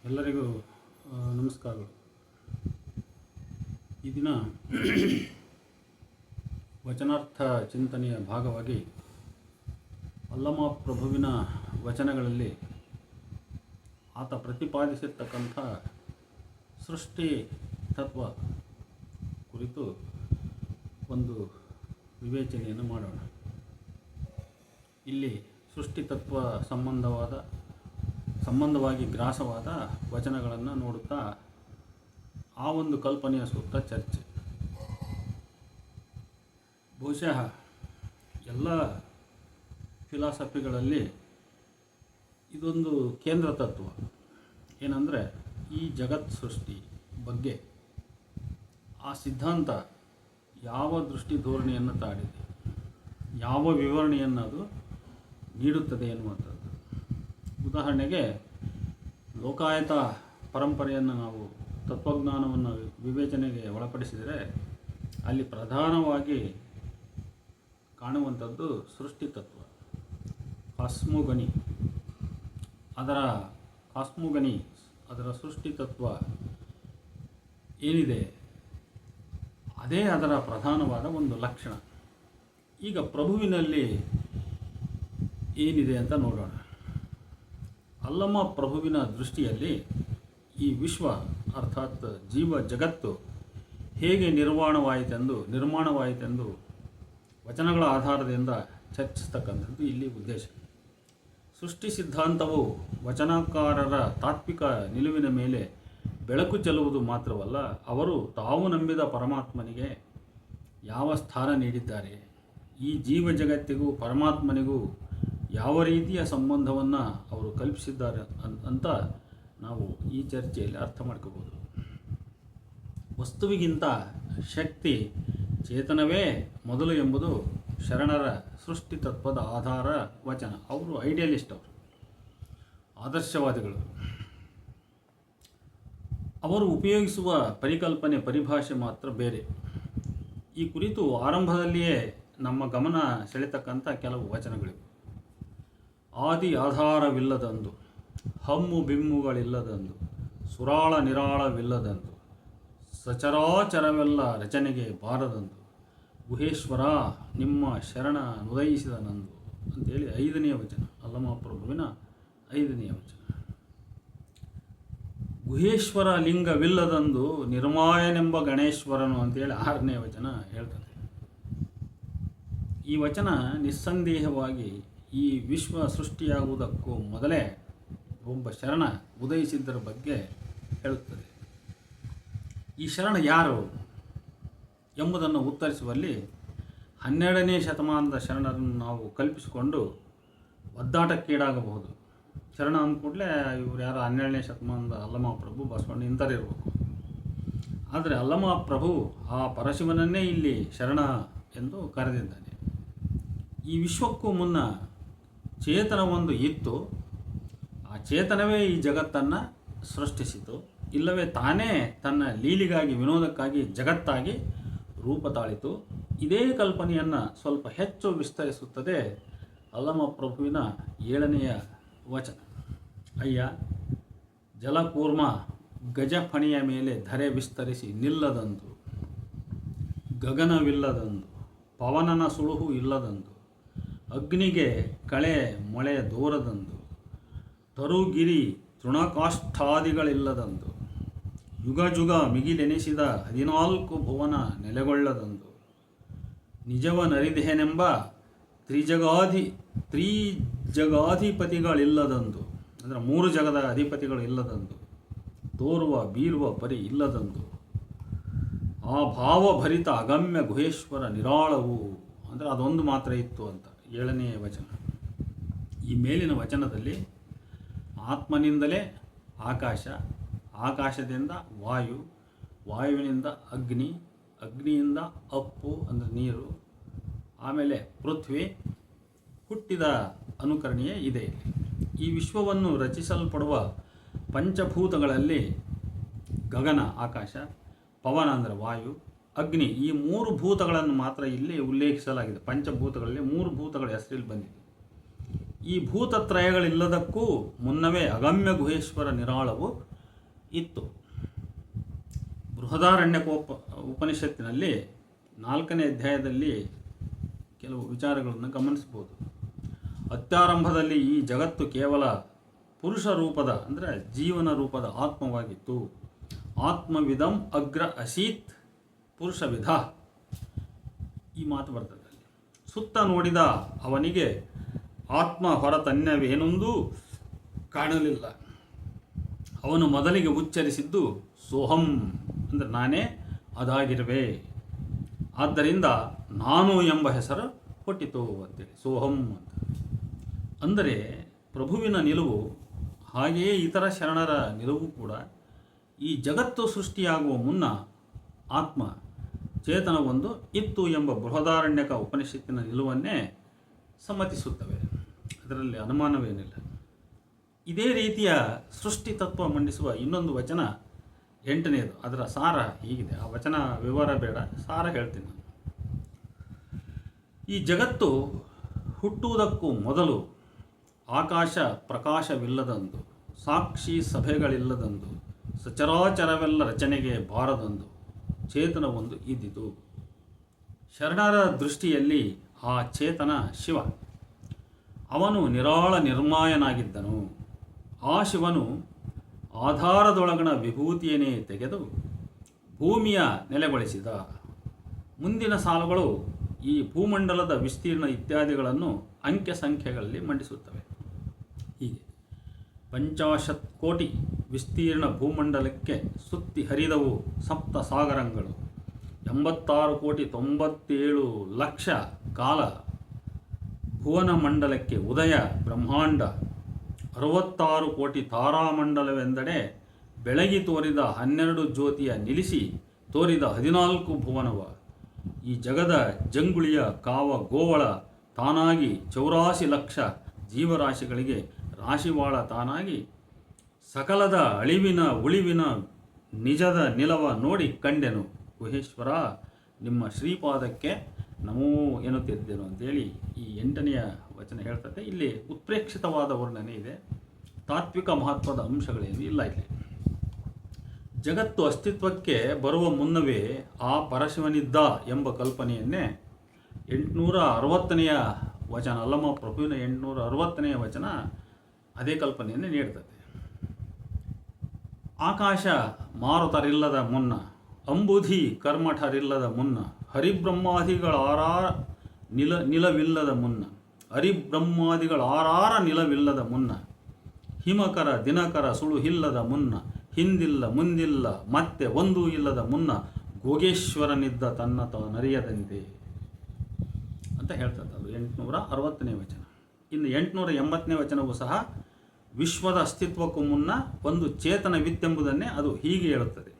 ಎಲ್ಲರಿಗೂ ನಮಸ್ಕಾರಗಳು. ಈ ದಿನ ವಚನಾರ್ಥ ಚಿಂತನೆಯ ಭಾಗವಾಗಿ ಅಲ್ಲಮ ಪ್ರಭುವಿನ ವಚನಗಳಲ್ಲಿ ಆತ ಪ್ರತಿಪಾದಿಸಿರ್ತಕ್ಕಂಥ ಸೃಷ್ಟಿ ತತ್ವ ಕುರಿತು ಒಂದು ವಿವೇಚನೆಯನ್ನು ಮಾಡೋಣ. ಇಲ್ಲಿ ಸೃಷ್ಟಿ ತತ್ವ ಸಂಬಂಧವಾಗಿ ಗ್ರಾಸವಾದ ವಚನಗಳನ್ನು ನೋಡುತ್ತಾ ಆ ಒಂದು ಕಲ್ಪನೆಯ ಸುತ್ತ ಚರ್ಚೆ. ಬಹುಶಃ ಎಲ್ಲ ಫಿಲಾಸಫಿಗಳಲ್ಲಿ ಇದೊಂದು ಕೇಂದ್ರ ತತ್ವ. ಏನಂದರೆ ಈ ಜಗತ್ ಸೃಷ್ಟಿ ಬಗ್ಗೆ ಆ ಸಿದ್ಧಾಂತ ಯಾವ ದೃಷ್ಟಿ ಧೋರಣೆಯನ್ನು ತಾಳಿದೆ, ಯಾವ ವಿವರಣೆಯನ್ನು ಅದು ನೀಡುತ್ತದೆ ಎನ್ನುವಂಥದ್ದು. ಉದಾಹರಣೆಗೆ ಲೋಕಾಯತ ಪರಂಪರೆಯನ್ನು ನಾವು ತತ್ವಜ್ಞಾನವನ್ನು ವಿವೇಚನೆಗೆ ಒಳಪಡಿಸಿದರೆ ಅಲ್ಲಿ ಪ್ರಧಾನವಾಗಿ ಕಾಣುವಂಥದ್ದು ಸೃಷ್ಟಿ ತತ್ವ, ಕಾಸ್ಮೋಗನಿ. ಅದರ ಸೃಷ್ಟಿ ತತ್ವ ಏನಿದೆ ಅದೇ ಅದರ ಪ್ರಧಾನವಾದ ಒಂದು ಲಕ್ಷಣ. ಈಗ ಪ್ರಭುವಿನಲ್ಲಿ ಏನಿದೆ ಅಂತ ನೋಡೋಣ. ಅಲ್ಲಮ ಪ್ರಭುವಿನ ದೃಷ್ಟಿಯಲ್ಲಿ ಈ ವಿಶ್ವ ಅರ್ಥಾತ್ ಜೀವ ಜಗತ್ತು ಹೇಗೆ ನಿರ್ಮಾಣವಾಯಿತೆಂದು ವಚನಗಳ ಆಧಾರದಿಂದ ಚರ್ಚಿಸ್ತಕ್ಕಂಥದ್ದು ಇಲ್ಲಿ ಉದ್ದೇಶ. ಸೃಷ್ಟಿ ಸಿದ್ಧಾಂತವು ವಚನಕಾರರ ತಾತ್ವಿಕ ನಿಲುವಿನ ಮೇಲೆ ಬೆಳಕು ಚೆಲ್ಲುವುದು ಮಾತ್ರವಲ್ಲ, ಅವರು ತಾವು ನಂಬಿದ ಪರಮಾತ್ಮನಿಗೆ ಯಾವ ಸ್ಥಾನ ನೀಡಿದ್ದಾರೆ, ಈ ಜೀವ ಜಗತ್ತಿಗೂ ಪರಮಾತ್ಮನಿಗೂ ಯಾವ ರೀತಿಯ ಸಂಬಂಧವನ್ನು ಅವರು ಕಲ್ಪಿಸಿದ್ದಾರೆ ಅಂತ ನಾವು ಈ ಚರ್ಚೆಯಲ್ಲಿ ಅರ್ಥ ಮಾಡ್ಕೋಬೋದು. ವಸ್ತುವಿಗಿಂತ ಶಕ್ತಿ, ಚೇತನವೇ ಮೊದಲು ಎಂಬುದು ಶರಣರ ಸೃಷ್ಟಿ ತತ್ವದ ಆಧಾರ ವಚನ. ಅವರು ಐಡಿಯಲಿಸ್ಟ್, ಅವರು ಆದರ್ಶವಾದಿಗಳು. ಅವರು ಉಪಯೋಗಿಸುವ ಪರಿಭಾಷೆ ಮಾತ್ರ ಬೇರೆ. ಈ ಕುರಿತು ಆರಂಭದಲ್ಲಿಯೇ ನಮ್ಮ ಗಮನ ಸೆಳೆತಕ್ಕಂಥ ಕೆಲವು ವಚನಗಳಿವೆ. ಆದಿ ಆಧಾರವಿಲ್ಲದಂದು, ಹಮ್ಮು ಬಿಮ್ಮುಗಳಿಲ್ಲದಂದು, ಸುರಾಳ ನಿರಾಳವಿಲ್ಲದಂದು, ಸಚರಾಚರವೆಲ್ಲ ರಚನೆಗೆ ಬಾರದಂದು, ಗುಹೇಶ್ವರ ನಿಮ್ಮ ಶರಣ ನುದಯಿಸಿದನಂದು ಅಂತೇಳಿ 5ನೇ ವಚನ, ಅಲ್ಲಮ ಪ್ರಭುವಿನ 5ನೇ ವಚನ. ಗುಹೇಶ್ವರ ಲಿಂಗವಿಲ್ಲದಂದು ನಿರ್ಮಾಯನೆಂಬ ಗಣೇಶ್ವರನು ಅಂತೇಳಿ 6ನೇ ವಚನ ಹೇಳ್ತದೆ. ಈ ವಚನ ನಿಸ್ಸಂದೇಹವಾಗಿ ಈ ವಿಶ್ವ ಸೃಷ್ಟಿಯಾಗುವುದಕ್ಕೂ ಮೊದಲೇ ಒಬ್ಬ ಶರಣ ಉದಯಿಸಿದ್ದರ ಬಗ್ಗೆ ಹೇಳುತ್ತದೆ. ಈ ಶರಣ ಯಾರು ಎಂಬುದನ್ನು ಉತ್ತರಿಸುವಲ್ಲಿ 12ನೇ ಶತಮಾನದ ಶರಣರನ್ನು ನಾವು ಕಲ್ಪಿಸಿಕೊಂಡು ಒದ್ದಾಟಕ್ಕೀಡಾಗಬಹುದು. ಶರಣ ಅಂದ ಕೂಡಲೇ ಇವರು ಯಾರು 12ನೇ ಶತಮಾನದ ಅಲ್ಲಮ ಪ್ರಭು, ಬಸವಣ್ಣ ಇಂಥರಿರಬೇಕು. ಆದರೆ ಅಲ್ಲಮ ಪ್ರಭು ಆ ಪರಶಿವನನ್ನೇ ಇಲ್ಲಿ ಶರಣ ಎಂದು ಕರೆದಿದ್ದಾನೆ. ಈ ವಿಶ್ವಕ್ಕೂ ಮುನ್ನ ಚೇತನವೊಂದು ಇತ್ತು, ಆ ಚೇತನವೇ ಈ ಜಗತ್ತನ್ನು ಸೃಷ್ಟಿಸಿತು, ಇಲ್ಲವೇ ತಾನೇ ತನ್ನ ಲೀಲಿಗಾಗಿ ವಿನೋದಕ್ಕಾಗಿ ಜಗತ್ತಾಗಿ ರೂಪ ತಾಳಿತು. ಇದೇ ಕಲ್ಪನೆಯನ್ನು ಸ್ವಲ್ಪ ಹೆಚ್ಚು ವಿಸ್ತರಿಸುತ್ತದೆ ಅಲ್ಲಮ ಪ್ರಭುವಿನ 7ನೆಯ ವಚನ. ಅಯ್ಯ ಜಲಕೂರ್ಮ ಗಜಫಣಿಯ ಮೇಲೆ ಧರೆ ವಿಸ್ತರಿಸಿ ನಿಲ್ಲದಂದು, ಗಗನವಿಲ್ಲದಂದು, ಪವನನ ಸುಳುಹು ಇಲ್ಲದಂದು, ಅಗ್ನಿಗೆ ಕಳೆ ಮೊಳೆ ದೂರದಂದು, ತರುಗಿರಿ ತೃಣಕಾಷ್ಠಾದಿಗಳಿಲ್ಲದಂದು, ಯುಗ ಮಿಗಿಲೆನಿಸಿದ 14 ಭುವನ ನೆಲೆಗೊಳ್ಳದಂದು, ನಿಜವನರಿದೇನೆಂಬ ತ್ರಿಜಗಾಧಿಪತಿಗಳಿಲ್ಲದಂದು, ಅಂದರೆ 3 ಜಗದ ಅಧಿಪತಿಗಳು ಇಲ್ಲದಂದು, ತೋರುವ ಬೀರುವ ಪರಿ ಇಲ್ಲದಂದು, ಆ ಭಾವಭರಿತ ಅಗಮ್ಯ ಗುಹೇಶ್ವರ ನಿರಾಳವು, ಅಂದರೆ ಅದೊಂದು ಮಾತ್ರ ಇತ್ತು ಅಂತ 7ನೇ ವಚನ. ಈ ಮೇಲಿನ ವಚನದಲ್ಲಿ ಆತ್ಮನಿಂದಲೇ ಆಕಾಶ, ಆಕಾಶದಿಂದ ವಾಯು, ವಾಯುವಿನಿಂದ ಅಗ್ನಿ, ಅಗ್ನಿಯಿಂದ ಅಪ್ಪು ಅಂದರೆ ನೀರು, ಆಮೇಲೆ ಪೃಥ್ವಿ ಹುಟ್ಟಿದ ಅನುಕರಣೆಯೇ ಇದೆ. ಈ ವಿಶ್ವವನ್ನು ರಚಿಸಲ್ಪಡುವ ಪಂಚಭೂತಗಳಲ್ಲಿ ಗಗನ ಆಕಾಶ, ಪವನ ಅಂದರೆ ವಾಯು, ಅಗ್ನಿ ಈ 3 ಭೂತಗಳನ್ನು ಮಾತ್ರ ಇಲ್ಲಿ ಉಲ್ಲೇಖಿಸಲಾಗಿದೆ. ಪಂಚಭೂತಗಳಲ್ಲಿ 3 ಭೂತಗಳ ಹೆಸರಲ್ಲಿ ಬಂದಿದೆ. ಈ ಭೂತತ್ರಯಗಳಿಲ್ಲದಕ್ಕೂ ಮುನ್ನವೇ ಅಗಮ್ಯ ಗುಹೇಶ್ವರ ನಿರಾಳವು ಇತ್ತು. ಉಪನಿಷತ್ತಿನಲ್ಲಿ 4ನೇ ಅಧ್ಯಾಯದಲ್ಲಿ ಕೆಲವು ವಿಚಾರಗಳನ್ನು ಗಮನಿಸ್ಬೋದು. ಅತ್ಯಾರಂಭದಲ್ಲಿ ಈ ಜಗತ್ತು ಕೇವಲ ಪುರುಷ ರೂಪದ ಅಂದರೆ ಜೀವನ ರೂಪದ ಆತ್ಮವಾಗಿತ್ತು. ಆತ್ಮವಿದಂ ಅಗ್ರ ಅಸೀತ್ ಪುರುಷವಿಧ, ಈ ಮಾತು ಬರ್ತದೆ. ಸುತ್ತ ನೋಡಿದ ಅವನಿಗೆ ಆತ್ಮ ಹೊರತನ್ಯವೇನೆಂದೂ ಕಾಣಲಿಲ್ಲ. ಅವನು ಮೊದಲಿಗೆ ಉಚ್ಚರಿಸಿದ್ದು ಸೋಹಂ ಅಂದರೆ ನಾನೇ ಅದಾಗಿರುವೆ. ಆದ್ದರಿಂದ ನಾನು ಎಂಬ ಹೆಸರು ಕೊಟ್ಟಿತು ಅಂತೇಳಿ ಸೋಹಂ ಅಂತ. ಅಂದರೆ ಪ್ರಭುವಿನ ನಿಲುವು, ಹಾಗೆಯೇ ಇತರ ಶರಣರ ನಿಲುವು ಕೂಡ ಈ ಜಗತ್ತು ಸೃಷ್ಟಿಯಾಗುವ ಮುನ್ನ ಆತ್ಮ ಚೇತನವೊಂದು ಇತ್ತು ಎಂಬ ಬೃಹದಾರಣ್ಯಕ ಉಪನಿಷತ್ತಿನ ನಿಲುವನ್ನೇ ಸಮ್ಮತಿಸುತ್ತವೆ. ಅದರಲ್ಲಿ ಅನುಮಾನವೇನಿಲ್ಲ. ಇದೇ ರೀತಿಯ ಸೃಷ್ಟಿ ತತ್ವ ಮಂಡಿಸುವ ಇನ್ನೊಂದು ವಚನ 8ನೇದು. ಅದರ ಸಾರ ಹೀಗಿದೆ. ಆ ವಚನ ವಿವರ ಬೇಡ, ಸಾರ ಹೇಳ್ತೀನಿ ನಾನು. ಈ ಜಗತ್ತು ಹುಟ್ಟುವುದಕ್ಕೂ ಮೊದಲು ಆಕಾಶ ಪ್ರಕಾಶವಿಲ್ಲದಂದು, ಸಾಕ್ಷಿ ಸಭೆಗಳಿಲ್ಲದಂದು, ಸಚರಾಚರವೆಲ್ಲ ರಚನೆಗೆ ಬಾರದಂದು ಚೇತನವೊಂದು ಇದ್ದಿತು. ಶರಣರ ದೃಷ್ಟಿಯಲ್ಲಿ ಆ ಚೇತನ ಶಿವ. ಅವನು ನಿರಾಳ ನಿರ್ಮಾಯನಾಗಿದ್ದನು. ಆ ಶಿವನು ಆಧಾರದೊಳಗಣ ವಿಭೂತಿಯನ್ನೇ ತೆಗೆದು ಭೂಮಿಯ ನೆಲೆಗೊಳಿಸಿದ. ಮುಂದಿನ ಸಾಲುಗಳು ಈ ಭೂಮಂಡಲದ ವಿಸ್ತೀರ್ಣ ಇತ್ಯಾದಿಗಳನ್ನು ಅಂಕೆ ಸಂಖ್ಯೆಗಳಲ್ಲಿ ಮಂಡಿಸುತ್ತವೆ. ಹೀಗೆ 50 ಕೋಟಿ ವಿಸ್ತೀರ್ಣ ಭೂಮಂಡಲಕ್ಕೆ ಸುತ್ತಿ ಹರಿದವು ಸಪ್ತ ಸಾಗರಗಳು. 86,97,00,000 ಕಾಲ ಭುವನ ಮಂಡಲಕ್ಕೆ ಉದಯ ಬ್ರಹ್ಮಾಂಡ. 66 ಕೋಟಿ ತಾರಾಮಂಡಲವೆಂದಡೆ ಬೆಳಗಿ ತೋರಿದ 12 ಜ್ಯೋತಿಯ ನಿಲ್ಲಿಸಿ ತೋರಿದ 14 ಭುವನವ. ಈ ಜಗದ ಜಂಗುಳಿಯ ಕಾವ ಗೋವಳ ತಾನಾಗಿ 84 ಲಕ್ಷ ಜೀವರಾಶಿಗಳಿಗೆ ರಾಶಿವಾಳ ತಾನಾಗಿ ಸಕಲದ ಅಳಿವಿನ ಉಳಿವಿನ ನಿಜದ ನಿಲವ ನೋಡಿ ಕಂಡೆನು. ಗುಹೇಶ್ವರ ನಿಮ್ಮ ಶ್ರೀಪಾದಕ್ಕೆ ನಮೋ ಎನ್ನುತ್ತಿದ್ದೆನು ಅಂತೇಳಿ ಈ 8ನೆಯ ವಚನ ಹೇಳ್ತದೆ. ಇಲ್ಲಿ ಉತ್ಪ್ರೇಕ್ಷಿತವಾದ ವರ್ಣನೆ ಇದೆ, ತಾತ್ವಿಕ ಮಹತ್ವದ ಅಂಶಗಳೇನು ಇಲ್ಲ. ಇಲ್ಲಿ ಜಗತ್ತು ಅಸ್ತಿತ್ವಕ್ಕೆ ಬರುವ ಮುನ್ನವೇ ಆ ಪರಶಿವನಿದ್ದ ಎಂಬ ಕಲ್ಪನೆಯನ್ನೇ 860ನೆಯ ವಚನ, ಅಲ್ಲಮ ಪ್ರಭುವಿನ 860ನೆಯ ವಚನ ಅದೇ ಕಲ್ಪನೆಯನ್ನು ನೀಡ್ತದೆ. ಆಕಾಶ ಮಾರುತರಿಲ್ಲದ ಮುನ್ನ, ಅಂಬುಧಿ ಕರ್ಮಠರಿಲ್ಲದ ಮುನ್ನ, ಹರಿಬ್ರಹ್ಮಾದಿಗಳಾರ ನಿಲವಿಲ್ಲದ ಮುನ್ನ, ಹರಿಬ್ರಹ್ಮಾದಿಗಳಾರ ನಿಲವಿಲ್ಲದ ಮುನ್ನ, ಹಿಮಕರ ದಿನಕರ ಸುಳುಹಿಲ್ಲದ ಮುನ್ನ, ಹಿಂದಿಲ್ಲ ಮುಂದಿಲ್ಲ ಮತ್ತೆ ಒಂದೂ ಇಲ್ಲದ ಮುನ್ನ, ಭೋಗೇಶ್ವರನಿದ್ದ ತನ್ನ ತಾನರಿಯದಂತೆ ಅಂತ ಹೇಳ್ತದೆ. ಅದು 860ನೇ ವಚನ. ಇನ್ನು 880ನೇ ವಚನವೂ ಸಹ ವಿಶ್ವದ ಅಸ್ತಿತ್ವಕ್ಕೂ ಮುನ್ನ ಒಂದು ಚೇತನವಿತ್ತೆಂಬುದನ್ನೇ ಅದು ಹೀಗೆ ಹೇಳುತ್ತದೆ.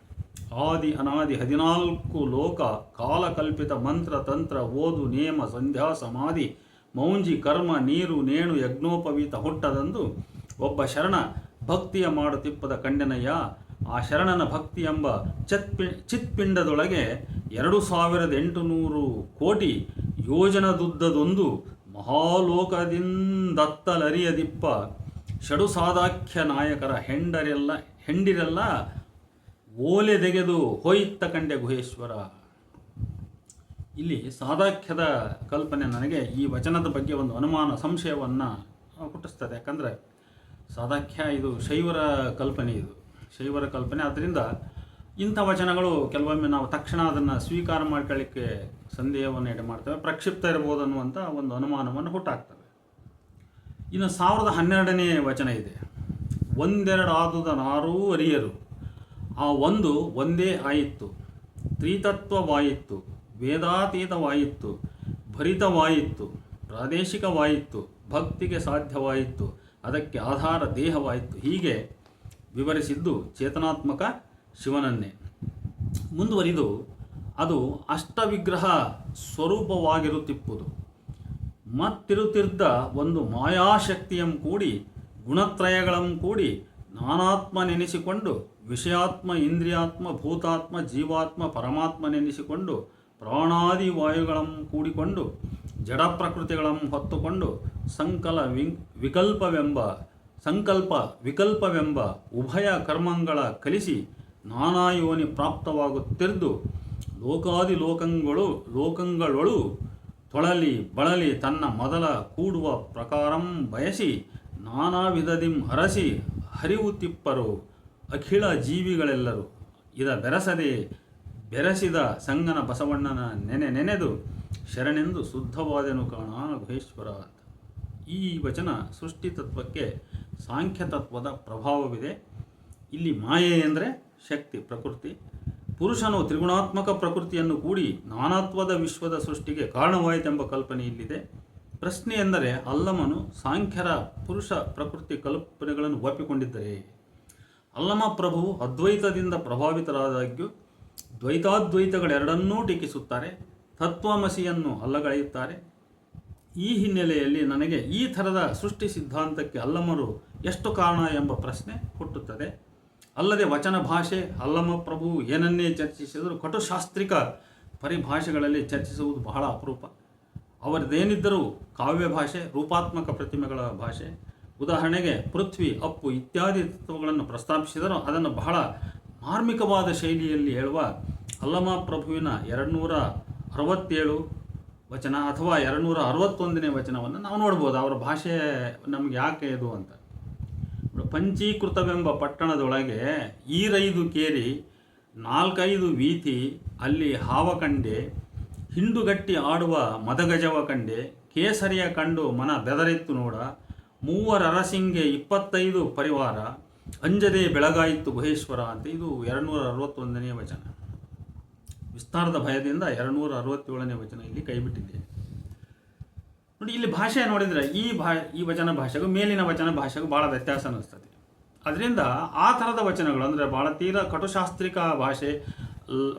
ಆದಿ ಅನಾದಿ 14 ಲೋಕ ಕಾಲಕಲ್ಪಿತ ಮಂತ್ರ ತಂತ್ರ ಓದು ನೇಮ ಸಂಧ್ಯಾ ಸಮಾಧಿ ಮೌಂಜಿ ಕರ್ಮ ನೀರು ನೇಣು ಯಜ್ಞೋಪವೀತ ಹುಟ್ಟದಂದು ಒಬ್ಬ ಶರಣ ಭಕ್ತಿಯ ಮಾಡುತ್ತಿಪ್ಪದ ಕಂಡೆನಯ್ಯ. ಆ ಶರಣನ ಭಕ್ತಿ ಎಂಬ ಚಿತ್ಪಿಂಡದೊಳಗೆ 2800 ಕೋಟಿ ಯೋಜನದುದ್ದದೊಂದು ಮಹಾಲೋಕದಿಂದತ್ತಲರಿಯದಿಪ್ಪ ಷಡು ಸಾದಾಖ್ಯ ನಾಯಕರ ಹೆಂಡಿರೆಲ್ಲ ಓಲೆದೆಗೆದು ಹೋಯಿತ್ತ ಕಂಡೆ ಗುಹೇಶ್ವರ. ಇಲ್ಲಿ ಸಾದಾಖ್ಯದ ಕಲ್ಪನೆ ನನಗೆ ಈ ವಚನದ ಬಗ್ಗೆ ಒಂದು ಅನುಮಾನ ಸಂಶಯವನ್ನು ಹುಟ್ಟಿಸ್ತದೆ. ಯಾಕಂದರೆ ಸಾದಾಖ್ಯ ಇದು ಶೈವರ ಕಲ್ಪನೆ, ಇದು ಶೈವರ ಕಲ್ಪನೆ. ಆದ್ದರಿಂದ ಇಂಥ ವಚನಗಳು ಕೆಲವೊಮ್ಮೆ ನಾವು ತಕ್ಷಣ ಅದನ್ನು ಸ್ವೀಕಾರ ಮಾಡ್ಕೊಳ್ಳಿಕ್ಕೆ ಸಂದೇಹವನ್ನು ಎಡೆ ಮಾಡ್ತವೆ, ಪ್ರಕ್ಷಿಪ್ತ ಇರ್ಬೋದು ಅನ್ನುವಂಥ ಒಂದು ಅನುಮಾನವನ್ನು ಹುಟ್ಟಾಕ್ತವೆ. ಇನ್ನು 1012ನೇ ವಚನ ಇದೆ. ಒಂದೆರಡಾದುದ ನಾರೂ ಅರಿಯರು, ಆ ಒಂದು ಒಂದೇ ಆಯಿತು, ತ್ರಿತತ್ವವಾಯಿತು, ವೇದಾತೀತವಾಯಿತು, ಭರಿತವಾಯಿತು, ಪ್ರಾದೇಶಿಕವಾಯಿತು, ಭಕ್ತಿಗೆ ಸಾಧ್ಯವಾಯಿತು, ಅದಕ್ಕೆ ಆಧಾರ ದೇಹವಾಯಿತು. ಹೀಗೆ ವಿವರಿಸಿದ್ದು ಚೇತನಾತ್ಮಕ ಶಿವನನ್ನೇ. ಮುಂದುವರಿದು ಅದು ಅಷ್ಟವಿಗ್ರಹ ಸ್ವರೂಪವಾಗಿರುತ್ತಿಪ್ಪುದು. ಮತ್ತಿರುತ್ತಿದ್ದ ಒಂದು ಮಾಯಾಶಕ್ತಿಯಂ ಕೂಡಿ ಗುಣತ್ರಯಗಳಂ ಕೂಡಿ ನಾನಾತ್ಮ ನೆನೆಸಿಕೊಂಡು ವಿಷಯಾತ್ಮ ಇಂದ್ರಿಯಾತ್ಮ ಭೂತಾತ್ಮ ಜೀವಾತ್ಮ ಪರಮಾತ್ಮ ನೆನೆಸಿಕೊಂಡು ಪ್ರಾಣಾದಿ ವಾಯುಗಳಂ ಕೂಡಿಕೊಂಡು ಜಡ ಪ್ರಕೃತಿಗಳಂ ಹೊತ್ತುಕೊಂಡು ಸಂಕಲ ವಿಕಲ್ಪವೆಂಬ ಸಂಕಲ್ಪ ವಿಕಲ್ಪವೆಂಬ ಉಭಯ ಕರ್ಮಗಳ ಕಲಿಸಿ ನಾನಾ ಯೋನಿ ಪ್ರಾಪ್ತವಾಗುತ್ತಿದ್ದು ಲೋಕಾದಿ ಲೋಕಗಳೊಳು ತೊಳಲಿ ಬಳಲಿ ತನ್ನ ಮೊದಲ ಕೂಡುವ ಪ್ರಕಾರಂ ಬಯಸಿ ನಾನಾ ವಿಧದಿಂ ಹರಸಿ ಹರಿವು ತಿಪ್ಪರು ಅಖಿಳ ಜೀವಿಗಳೆಲ್ಲರೂ ಇದ ಬೆರಸಿದ ಸಂಗನ ಬಸವಣ್ಣನ ನೆನೆದು ಶರಣೆಂದು ಶುದ್ಧವಾದನು ಕಾಣ ಗುಹೇಶ್ವರ ಅಂತ. ಈ ವಚನ ಸೃಷ್ಟಿ ತತ್ವಕ್ಕೆ ಸಾಂಖ್ಯ ತತ್ವದ ಪ್ರಭಾವವಿದೆ. ಇಲ್ಲಿ ಮಾಯೆ ಎಂದರೆ ಶಕ್ತಿ, ಪ್ರಕೃತಿ. ಪುರುಷನು ತ್ರಿಗುಣಾತ್ಮಕ ಪ್ರಕೃತಿಯನ್ನು ಕೂಡಿ ನಾನಾತ್ವದ ವಿಶ್ವದ ಸೃಷ್ಟಿಗೆ ಕಾರಣವಾಯಿತೆಂಬ ಕಲ್ಪನೆ ಇಲ್ಲಿದೆ. ಪ್ರಶ್ನೆ ಎಂದರೆ ಅಲ್ಲಮನು ಸಾಂಖ್ಯರ ಪುರುಷ ಪ್ರಕೃತಿ ಕಲ್ಪನೆಗಳನ್ನು ಒಪ್ಪಿಕೊಂಡಿದ್ದರೆ ಅಲ್ಲಮ ಪ್ರಭುವು ಅದ್ವೈತದಿಂದ ಪ್ರಭಾವಿತರಾದಾಗ್ಯೂ ದ್ವೈತಾದ್ವೈತಗಳೆರಡನ್ನೂ ಟೀಕಿಸುತ್ತಾರೆ, ತತ್ವಮಸಿಯನ್ನು ಅಲ್ಲಗಳೆಯುತ್ತಾರೆ. ಈ ಹಿನ್ನೆಲೆಯಲ್ಲಿ ನನಗೆ ಈ ಥರದ ಸೃಷ್ಟಿ ಸಿದ್ಧಾಂತಕ್ಕೆ ಅಲ್ಲಮರು ಎಷ್ಟು ಕಾರಣ ಎಂಬ ಪ್ರಶ್ನೆ ಹುಟ್ಟುತ್ತದೆ. ಅಲ್ಲದೆ ವಚನ ಭಾಷೆ ಅಲ್ಲಮ ಪ್ರಭುವು ಏನನ್ನೇ ಚರ್ಚಿಸಿದರೂ ಕಟುಶಾಸ್ತ್ರಿಕ ಪರಿಭಾಷೆಗಳಲ್ಲಿ ಚರ್ಚಿಸುವುದು ಬಹಳ ಅಪರೂಪ. ಅವರದೇನಿದ್ದರೂ ಕಾವ್ಯ ಭಾಷೆ, ರೂಪಾತ್ಮಕ ಪ್ರತಿಮೆಗಳ ಭಾಷೆ. ಉದಾಹರಣೆಗೆ ಪೃಥ್ವಿ, ಅಪ್ಪು ಇತ್ಯಾದಿ ತತ್ವಗಳನ್ನು ಪ್ರಸ್ತಾಪಿಸಿದರೂ ಅದನ್ನು ಬಹಳ ಮಾರ್ಮಿಕವಾದ ಶೈಲಿಯಲ್ಲಿ ಹೇಳುವ ಅಲ್ಲಮ ಪ್ರಭುವಿನ 267 ವಚನ ಅಥವಾ 261ನೇ ವಚನವನ್ನು ನಾವು ನೋಡ್ಬೋದು. ಅವರ ಭಾಷೆ ನಮಗೆ ಯಾಕೆ ಇದು ಅಂತ. ಪಂಚೀಕೃತವೆಂಬ ಪಟ್ಟಣದೊಳಗೆ ಈರೈದು ಕೇರಿ 4-5 ವೀಥಿ ಅಲ್ಲಿ ಹಾವ ಕಂಡೆ, ಹಿಂಡುಗಟ್ಟಿ ಆಡುವ ಮದಗಜವ ಕಂಡೆ, ಕೇಸರಿಯ ಕಂಡು ಮನ ಬೆದರಿತ್ತು ನೋಡ, 3 ಅರಸಿಂಗೆ 25 ಪರಿವಾರ, ಅಂಜದೆ ಬೆಳಗಾಯಿತು ಗುಹೇಶ್ವರ ಅಂತ. ಇದು 261ನೇ ವಚನ. ವಿಸ್ತಾರದ ಭಯದಿಂದ 267ನೇ ವಚನ ಇಲ್ಲಿ ಕೈಬಿಟ್ಟಿದೆ. ನೋಡಿ, ಇಲ್ಲಿ ಭಾಷೆ ನೋಡಿದರೆ ಈ ವಚನ ಭಾಷೆಗೂ ಮೇಲಿನ ವಚನ ಭಾಷೆಗೂ ಭಾಳ ವ್ಯತ್ಯಾಸ ಅನ್ನಿಸ್ತದೆ. ಅದರಿಂದ ಆ ಥರದ ವಚನಗಳು ಅಂದರೆ ಭಾಳ ತೀರ ಕಟುಶಾಸ್ತ್ರಿಕ ಭಾಷೆ,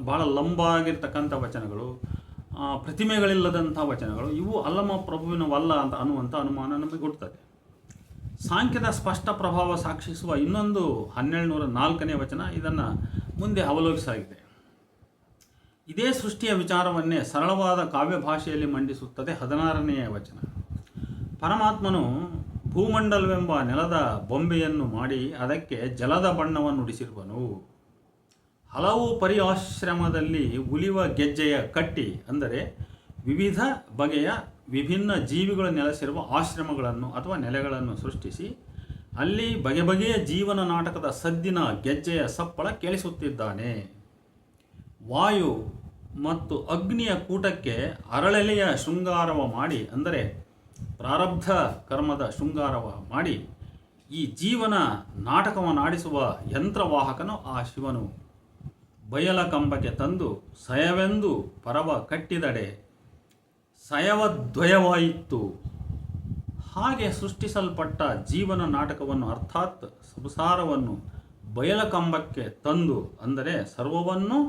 ಭಾಳ ಲಂಬಾಗಿರ್ತಕ್ಕಂಥ ವಚನಗಳು, ಪ್ರತಿಮೆಗಳಿಲ್ಲದಂಥ ವಚನಗಳು, ಇವು ಅಲ್ಲಮ ಪ್ರಭುವಿನವಲ್ಲ ಅಂತ ಅನ್ನುವಂಥ ಅನುಮಾನ ನಮಗೆ ಹುಟ್ಟುತ್ತದೆ. ಸಾಂಖ್ಯದ ಸ್ಪಷ್ಟ ಪ್ರಭಾವ ಸಾಕ್ಷಿಸುವ ಇನ್ನೊಂದು 1204ನೇ ವಚನ ಇದನ್ನು ಮುಂದೆ ಅವಲೋಕಿಸಲಾಗಿದೆ. ಇದೇ ಸೃಷ್ಟಿಯ ವಿಚಾರವನ್ನೇ ಸರಳವಾದ ಕಾವ್ಯ ಭಾಷೆಯಲ್ಲಿ ಮಂಡಿಸುತ್ತದೆ 16ನೇ ವಚನ. ಪರಮಾತ್ಮನು ಭೂಮಂಡಲವೆಂಬ ನೆಲದ ಬೊಂಬೆಯನ್ನು ಮಾಡಿ ಅದಕ್ಕೆ ಜಲದ ಬಣ್ಣವನ್ನು ಉಡಿಸಿರುವನು. ಹಲವು ಪರಿಆಶ್ರಮದಲ್ಲಿ ಉಲಿವ ಗೆಜ್ಜೆಯ ಕಟ್ಟಿ, ಅಂದರೆ ವಿವಿಧ ಬಗೆಯ ವಿಭಿನ್ನ ಜೀವಿಗಳು ನೆಲೆಸಿರುವ ಆಶ್ರಮಗಳನ್ನು ಅಥವಾ ನೆಲೆಗಳನ್ನು ಸೃಷ್ಟಿಸಿ ಅಲ್ಲಿ ಬಗೆ ಬಗೆಯ ಜೀವನ ನಾಟಕದ ಸದ್ದಿನ ಗೆಜ್ಜೆಯ ಸಪ್ಪಳ ಕೇಳಿಸುತ್ತಿದ್ದಾನೆ. ವಾಯು ಮತ್ತು ಅಗ್ನಿಯ ಕೂಟಕ್ಕೆ ಅರಳೆಲೆಯ ಶೃಂಗಾರವ ಮಾಡಿ, ಅಂದರೆ ಪ್ರಾರಬ್ಧ ಕರ್ಮದ ಶೃಂಗಾರವ ಮಾಡಿ ಈ ಜೀವನ ನಾಟಕವನ್ನಾಡಿಸುವ ಯಂತ್ರವಾಹಕನು ಆ ಶಿವನು. ಬಯಲ ಕಂಬಕ್ಕೆ ತಂದು ಸಯವೆಂದು ಪರವ ಕಟ್ಟಿದಡೆ ಸಯವದ್ವಯವಾಯಿತು. ಹಾಗೆ ಸೃಷ್ಟಿಸಲ್ಪಟ್ಟ ಜೀವನ ನಾಟಕವನ್ನು ಅರ್ಥಾತ್ ಸಂಸಾರವನ್ನು ಬಯಲ ಕಂಬಕ್ಕೆ ತಂದು, ಅಂದರೆ ಸರ್ವವನ್ನು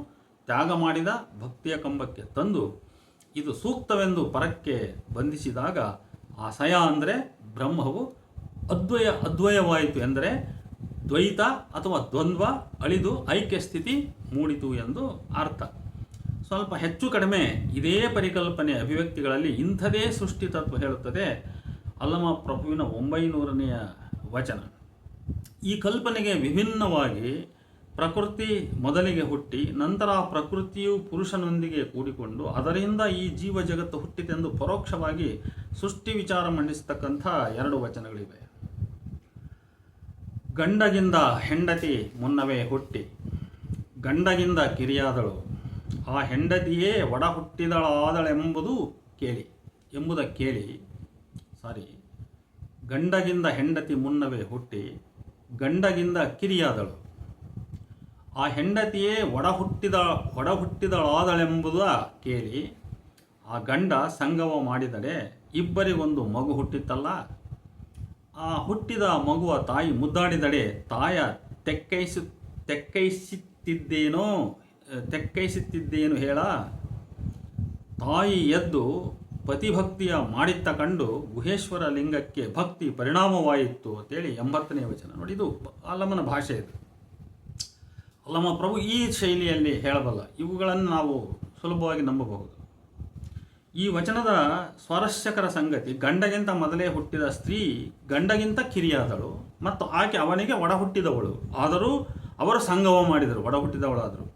ತ್ಯಾಗ ಮಾಡಿದ ಭಕ್ತಿಯ ಕಂಬಕ್ಕೆ ತಂದು ಇದು ಸೂಕ್ತವೆಂದು ಪರಕ್ಕೆ ಬಂಧಿಸಿದಾಗ ಆ ಸಯ ಅಂದರೆ ಬ್ರಹ್ಮವು ಅದ್ವಯವಾಯಿತು, ಎಂದರೆ ದ್ವೈತ ಅಥವಾ ದ್ವಂದ್ವ ಅಳಿದು ಐಕ್ಯ ಸ್ಥಿತಿ ಮೂಡಿತು ಎಂದು ಅರ್ಥ. ಸ್ವಲ್ಪ ಹೆಚ್ಚು ಕಡಿಮೆ ಇದೇ ಪರಿಕಲ್ಪನೆ ಅಭಿವ್ಯಕ್ತಿಗಳಲ್ಲಿ ಇಂಥದೇ ಸೃಷ್ಟಿ ತತ್ವ ಹೇಳುತ್ತದೆ ಅಲ್ಲಮ ಪ್ರಭುವಿನ 900ನೇ ವಚನ. ಈ ಕಲ್ಪನೆಗೆ ವಿಭಿನ್ನವಾಗಿ ಪ್ರಕೃತಿ ಮೊದಲಿಗೆ ಹುಟ್ಟಿ ನಂತರ ಆ ಪ್ರಕೃತಿಯು ಪುರುಷನೊಂದಿಗೆ ಕೂಡಿಕೊಂಡು ಅದರಿಂದ ಈ ಜೀವ ಜಗತ್ತು ಹುಟ್ಟಿತೆಂದು ಪರೋಕ್ಷವಾಗಿ ಸೃಷ್ಟಿ ವಿಚಾರ ಮಂಡಿಸತಕ್ಕಂಥ 2 ವಚನಗಳಿವೆ. ಗಂಡಗಿಂದ ಹೆಂಡತಿ ಮುನ್ನವೇ ಹುಟ್ಟಿ ಗಂಡಗಿಂದ ಕಿರಿಯಾದಳು, ಆ ಹೆಂಡತಿಯೇ ಒಡ ಹುಟ್ಟಿದಳಾದಳೆಂಬುದು ಕೇಳಿ ಗಂಡಗಿಂದ ಹೆಂಡತಿ ಮುನ್ನವೇ ಹುಟ್ಟಿ ಗಂಡಗಿಂದ ಕಿರಿಯಾದಳು, ಆ ಹೆಂಡತಿಯೇ ಒಡ ಹುಟ್ಟಿದಳಾದಳೆಂಬುದ ಕೇಳಿ ಆ ಗಂಡ ಸಂಗವ ಮಾಡಿದರೆ ಇಬ್ಬರಿಗೊಂದು ಮಗು ಹುಟ್ಟಿತ್ತಲ್ಲ. ಆ ಹುಟ್ಟಿದ ಮಗುವ ತಾಯಿ ಮುದ್ದಾಡಿದಡೆ ತಾಯ ತೆಕ್ಕೈಸುತ್ತಿದ್ದೇನು ಹೇಳ. ತಾಯಿ ಎದ್ದು ಪತಿಭಕ್ತಿಯ ಮಾಡಿತ್ತ ಕಂಡು ಗುಹೇಶ್ವರ ಲಿಂಗಕ್ಕೆ ಭಕ್ತಿ ಪರಿಣಾಮವಾಯಿತು ಅಂತೇಳಿ 80ನೇ ವಚನ. ನೋಡಿ, ಇದು ಅಲ್ಲಮನ ಭಾಷೆ. ಇದು ಅಲ್ಲಮ ಪ್ರಭು ಈ ಶೈಲಿಯಲ್ಲಿ ಹೇಳಬಲ್ಲ. ಇವುಗಳನ್ನು ನಾವು ಸುಲಭವಾಗಿ ನಂಬಬಹುದು. ಈ ವಚನದ ಸ್ವಾರಸ್ಯಕರ ಸಂಗತಿ, ಗಂಡಗಿಂತ ಮೊದಲೇ ಹುಟ್ಟಿದ ಸ್ತ್ರೀ ಗಂಡಗಿಂತ ಕಿರಿಯಾದಳು, ಮತ್ತು ಆಕೆ ಅವನಿಗೆ ಒಡ ಹುಟ್ಟಿದವಳು, ಆದರೂ ಅವರು ಸಂಗಮ ಮಾಡಿದರು, ಒಡ ಹುಟ್ಟಿದವಳಾದರು.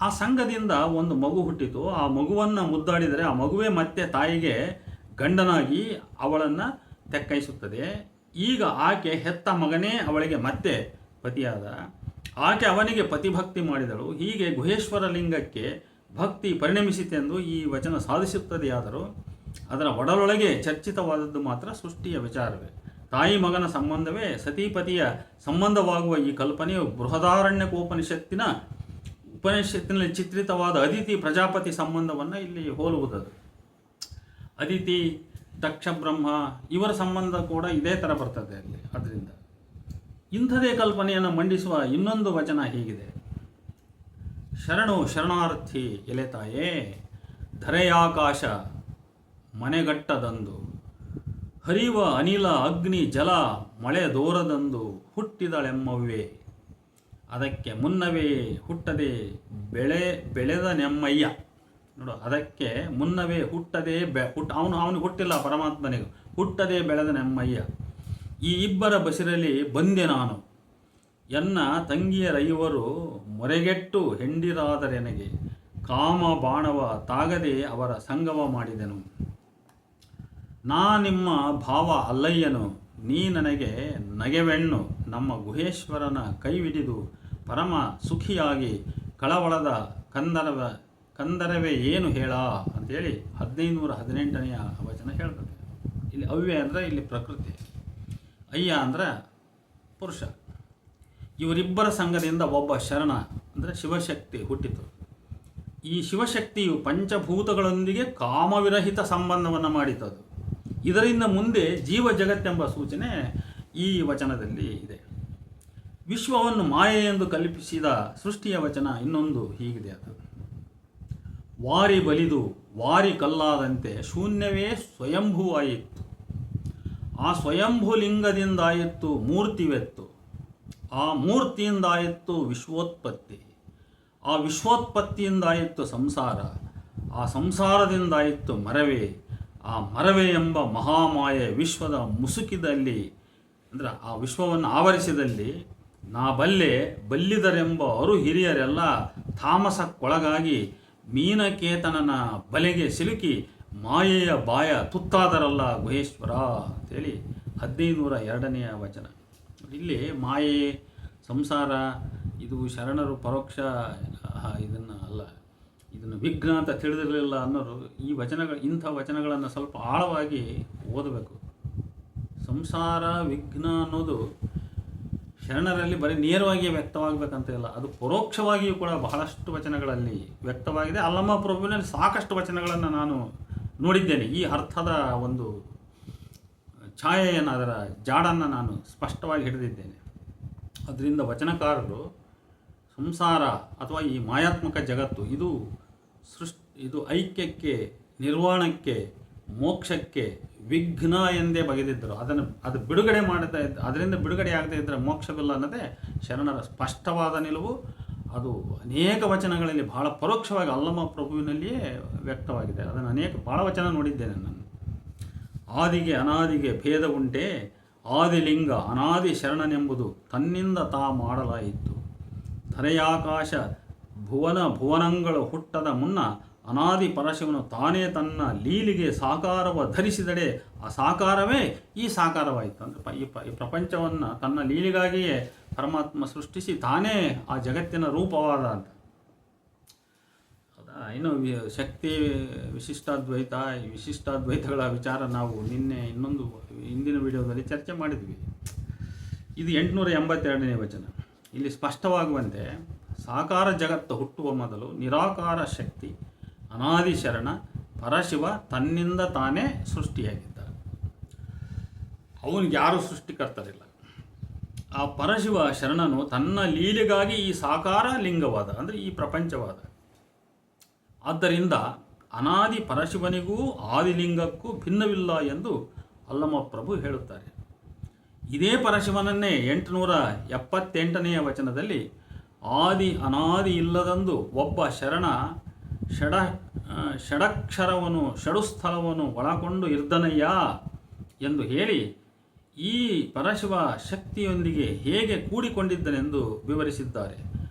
ಆ ಸಂಘದಿಂದ ಒಂದು ಮಗು ಹುಟ್ಟಿತು. ಆ ಮಗುವನ್ನು ಮುದ್ದಾಡಿದರೆ ಆ ಮಗುವೇ ಮತ್ತೆ ತಾಯಿಗೆ ಗಂಡನಾಗಿ ಅವಳನ್ನು ತೆಕ್ಕೈಸುತ್ತದೆ. ಈಗ ಆಕೆ ಹೆತ್ತ ಮಗನೇ ಅವಳಿಗೆ ಮತ್ತೆ ಪತಿಯಾದ. ಆಕೆ ಅವನಿಗೆ ಪತಿಭಕ್ತಿ ಮಾಡಿದಳು. ಹೀಗೆ ಗುಹೇಶ್ವರ ಲಿಂಗಕ್ಕೆ ಭಕ್ತಿ ಪರಿಣಮಿಸಿತೆಂದು ಈ ವಚನ ಸಾಧಿಸುತ್ತದೆಯಾದರೂ ಅದರ ಒಡಲೊಳಗೆ ಚರ್ಚಿತವಾದದ್ದು ಮಾತ್ರ ಸೃಷ್ಟಿಯ ವಿಚಾರವೇ. ತಾಯಿ ಮಗನ ಸಂಬಂಧವೇ ಸತೀಪತಿಯ ಸಂಬಂಧವಾಗುವ ಈ ಕಲ್ಪನೆಯು ಉಪನಿಷತ್ತಿನಲ್ಲಿ ಚಿತ್ರಿತವಾದ ಅದಿತಿ ಪ್ರಜಾಪತಿ ಸಂಬಂಧವನ್ನು ಇಲ್ಲಿ ಹೋಲುವುದದು. ಅದಿತಿ ದಕ್ಷ ಬ್ರಹ್ಮ ಇವರ ಸಂಬಂಧ ಕೂಡ ಇದೇ ಥರ ಬರ್ತದೆ ಅಲ್ಲಿ. ಅದರಿಂದ ಇಂಥದೇ ಕಲ್ಪನೆಯನ್ನು ಮಂಡಿಸುವ ಇನ್ನೊಂದು ವಚನ ಹೀಗಿದೆ: ಶರಣು ಶರಣಾರ್ಥಿ ಎಲೆ ತಾಯೇ, ಧರೆಯಾಕಾಶ ಮನೆಗಟ್ಟದಂದು, ಹರಿವ ಅನಿಲ ಅಗ್ನಿ ಜಲ ಮಳೆ ದೋರದಂದು ಹುಟ್ಟಿದಳೆಮ್ಮವ್ವೆ, ಅದಕ್ಕೆ ಮುನ್ನವೇ ಹುಟ್ಟದೆ ಬೆಳೆದ ನೆಮ್ಮಯ್ಯ. ನೋಡು, ಅದಕ್ಕೆ ಮುನ್ನವೇ ಹುಟ್ಟದೆ ಅವನು ಹುಟ್ಟಿಲ್ಲ, ಪರಮಾತ್ಮನಿಗೆ ಹುಟ್ಟದೆ ಬೆಳೆದ ನೆಮ್ಮಯ್ಯ. ಈ ಇಬ್ಬರ ಬಸಿರಲ್ಲಿ ಬಂದೆ ನಾನು, ಎನ್ನ ತಂಗಿಯರೈವರು ಮೊರೆಗೆಟ್ಟು ಹೆಂಡಿರಾದರೆನಗೆ, ಕಾಮ ಬಾಣವ ತಾಗದೆ ಅವರ ಸಂಗಮ ಮಾಡಿದೆನು. ನಾ ನಿಮ್ಮ ಭಾವ ಅಲ್ಲಯ್ಯನು, ನೀ ನನಗೆ ನಗೆವೆಣ್ಣು, ನಮ್ಮ ಗುಹೇಶ್ವರನ ಕೈವಿಡಿದು ಪರಮ ಸುಖಿಯಾಗಿ ಕಳವಳದ ಕಂದರವೇ ಏನು ಹೇಳ ಅಂತೇಳಿ 1518ನೇ ವಚನ ಹೇಳ್ತದೆ. ಇಲ್ಲಿ ಅವ್ಯ ಅಂದರೆ ಇಲ್ಲಿ ಪ್ರಕೃತಿ, ಅಯ್ಯ ಅಂದರೆ ಪುರುಷ. ಇವರಿಬ್ಬರ ಸಂಘದಿಂದ ಒಬ್ಬ ಶರಣ ಅಂದರೆ ಶಿವಶಕ್ತಿ ಹುಟ್ಟಿತು. ಈ ಶಿವಶಕ್ತಿಯು ಪಂಚಭೂತಗಳೊಂದಿಗೆ ಕಾಮವಿರಹಿತ ಸಂಬಂಧವನ್ನು ಮಾಡಿತದು. ಇದರಿಂದ ಮುಂದೆ ಜೀವ ಜಗತ್ತೆಂಬ ಸೂಚನೆ ಈ ವಚನದಲ್ಲಿ ಇದೆ. ವಿಶ್ವವನ್ನು ಮಾಯೆ ಎಂದು ಕಲ್ಪಿಸಿದ ಸೃಷ್ಟಿಯ ವಚನ ಇನ್ನೊಂದು ಹೀಗಿದೆ: ಅದು ವಾರಿ ಬಲಿದು ವಾರಿ ಕಲ್ಲಾದಂತೆ ಶೂನ್ಯವೇ ಸ್ವಯಂಭುವಾಯಿತು. ಆ ಸ್ವಯಂಭುಲಿಂಗದಿಂದಾಯಿತು ಮೂರ್ತಿವೆತ್ತು, ಆ ಮೂರ್ತಿಯಿಂದಾಯಿತು ವಿಶ್ವೋತ್ಪತ್ತಿ, ಆ ವಿಶ್ವೋತ್ಪತ್ತಿಯಿಂದಾಯಿತು ಸಂಸಾರ, ಆ ಸಂಸಾರದಿಂದಾಯಿತು ಮರವೇ, ಆ ಮರವೇ ಎಂಬ ಮಹಾಮಾಯೆ ವಿಶ್ವದ ಮುಸುಕಿದಲ್ಲಿ ಅಂದರೆ ಆ ವಿಶ್ವವನ್ನು ಆವರಿಸಿದಲ್ಲಿ ನಾ ಬಲ್ಲಿದರೆಂಬ ಅರು ಹಿರಿಯರೆಲ್ಲ ತಾಮಸಕ್ಕೊಳಗಾಗಿ ಮೀನಕೇತನನ ಬಲೆಗೆ ಸಿಲುಕಿ ಮಾಯೆಯ ಬಾಯ ತುತ್ತಾದರಲ್ಲ ಗುಹೇಶ್ವರ ಅಂತೇಳಿ 1502ನೇ ವಚನ. ಇಲ್ಲಿ ಮಾಯೆ, ಸಂಸಾರ, ಇದು ಶರಣರು ಪರೋಕ್ಷ ಇದನ್ನು ಅಲ್ಲ, ಇದನ್ನು ವಿಘ್ನ ಅಂತ ತಿಳಿದಿರಲಿಲ್ಲ ಅನ್ನೋರು ಈ ಇಂಥ ವಚನಗಳನ್ನು ಸ್ವಲ್ಪ ಆಳವಾಗಿ ಓದಬೇಕು. ಸಂಸಾರ ವಿಘ್ನ ಅನ್ನೋದು ಶರಣರಲ್ಲಿ ಬರೀ ನೇರವಾಗಿ ವ್ಯಕ್ತವಾಗಬೇಕಂತ ಇಲ್ಲ, ಅದು ಪರೋಕ್ಷವಾಗಿಯೂ ಕೂಡ ಬಹಳಷ್ಟು ವಚನಗಳಲ್ಲಿ ವ್ಯಕ್ತವಾಗಿದೆ. ಅಲ್ಲಮ್ಮ ಪ್ರಭುವಿನಲ್ಲಿ ಸಾಕಷ್ಟು ವಚನಗಳನ್ನು ನಾನು ನೋಡಿದ್ದೇನೆ. ಈ ಅರ್ಥದ ಒಂದು ಛಾಯೆಯನ್ನು, ಅದರ ಜಾಡನ್ನು ನಾನು ಸ್ಪಷ್ಟವಾಗಿ ಹಿಡಿದಿದ್ದೇನೆ. ಅದರಿಂದ ವಚನಕಾರರು ಸಂಸಾರ ಅಥವಾ ಈ ಮಾಯಾತ್ಮಕ ಜಗತ್ತು ಇದು ಐಕ್ಯಕ್ಕೆ, ನಿರ್ವಾಣಕ್ಕೆ, ಮೋಕ್ಷಕ್ಕೆ ವಿಘ್ನ ಎಂದೇ ಬಗೆದಿದ್ದರು. ಅದು ಬಿಡುಗಡೆ ಮಾಡ್ತಾ ಅದರಿಂದ ಬಿಡುಗಡೆ ಆಗದೇ ಇದ್ದರೆ ಮೋಕ್ಷವಿಲ್ಲ ಅನ್ನೋದೇ ಶರಣರ ಸ್ಪಷ್ಟವಾದ ನಿಲುವು. ಅದು ಅನೇಕ ವಚನಗಳಲ್ಲಿ ಬಹಳ ಪರೋಕ್ಷವಾಗಿ ಅಲ್ಲಮ ಪ್ರಭುವಿನಲ್ಲಿಯೇ ವ್ಯಕ್ತವಾಗಿದೆ. ಅದನ್ನು ಬಹಳ ವಚನ ನೋಡಿದ್ದೇನೆ ನಾನು. ಆದಿಗೆ ಅನಾದಿಗೆ ಭೇದ ಉಂಟೆ, ಆದಿಲಿಂಗ ಅನಾದಿ ಶರಣನೆಂಬುದು ತನ್ನಿಂದ ತಾ ಮಾಡಲಾಯಿತು. ಧರೆಯಾಕಾಶ ಭುವನಗಳು ಹುಟ್ಟದ ಮುನ್ನ ಅನಾದಿ ಪರಶಿವನು ತಾನೇ ತನ್ನ ಲೀಲಿಗೆ ಸಾಕಾರವ ಧರಿಸಿದಡೆ ಆ ಸಾಕಾರವೇ ಈ ಸಾಕಾರವಾಯಿತು. ಅಂದರೆ ಈ ಪ್ರಪಂಚವನ್ನು ತನ್ನ ಲೀಲಿಗಾಗಿಯೇ ಪರಮಾತ್ಮ ಸೃಷ್ಟಿಸಿ ತಾನೇ ಆ ಜಗತ್ತಿನ ರೂಪವಾದ ಅಂತ. ಹೌದಾ? ಇನ್ನು ಶಕ್ತಿ ವಿಶಿಷ್ಟಾದ್ವೈತಗಳ ವಿಚಾರ ನಾವು ನಿನ್ನೆ ಹಿಂದಿನ ವಿಡಿಯೋದಲ್ಲಿ ಚರ್ಚೆ ಮಾಡಿದ್ವಿ. ಇದು 882ನೇ ವಚನ. ಇಲ್ಲಿ ಸ್ಪಷ್ಟವಾಗುವಂತೆ ಸಾಕಾರ ಜಗತ್ತು ಹುಟ್ಟುವ ಮೊದಲು ನಿರಾಕಾರ ಶಕ್ತಿ ಅನಾದಿ ಶರಣ ಪರಶಿವ ತನ್ನಿಂದ ತಾನೇ ಸೃಷ್ಟಿಯಾಗಿದ್ದ. ಅವನಿಗೆ ಯಾರೂ ಸೃಷ್ಟಿಕರ್ತರಿಲ್ಲ. ಆ ಪರಶಿವ ಶರಣನು ತನ್ನ ಲೀಲೆಗಾಗಿ ಈ ಸಾಕಾರ ಲಿಂಗವಾದ, ಅಂದರೆ ಈ ಪ್ರಪಂಚವಾದ. ಆದ್ದರಿಂದ ಅನಾದಿ ಪರಶಿವನಿಗೂ ಆದಿಲಿಂಗಕ್ಕೂ ಭಿನ್ನವಿಲ್ಲ ಎಂದು ಅಲ್ಲಮ ಪ್ರಭು ಹೇಳುತ್ತಾರೆ. ಇದೇ ಪರಶಿವನನ್ನೇ 878ನೇ ವಚನದಲ್ಲಿ ಆದಿ ಅನಾದಿ ಇಲ್ಲದಂದು ಒಬ್ಬ ಶರಣ ಷಡಕ್ಷರವನು ಷಡುಸ್ಥಳವನ್ನು ಒಳಗೊಂಡು ಇರ್ದನಯ್ಯ ಎಂದು ಹೇಳಿ ಈ ಪರಶಿವ ಶಕ್ತಿಯೊಂದಿಗೆ ಹೇಗೆ ಕೂಡಿಕೊಂಡಿದ್ದನೆಂದು ವಿವರಿಸಿದ್ದಾರೆ.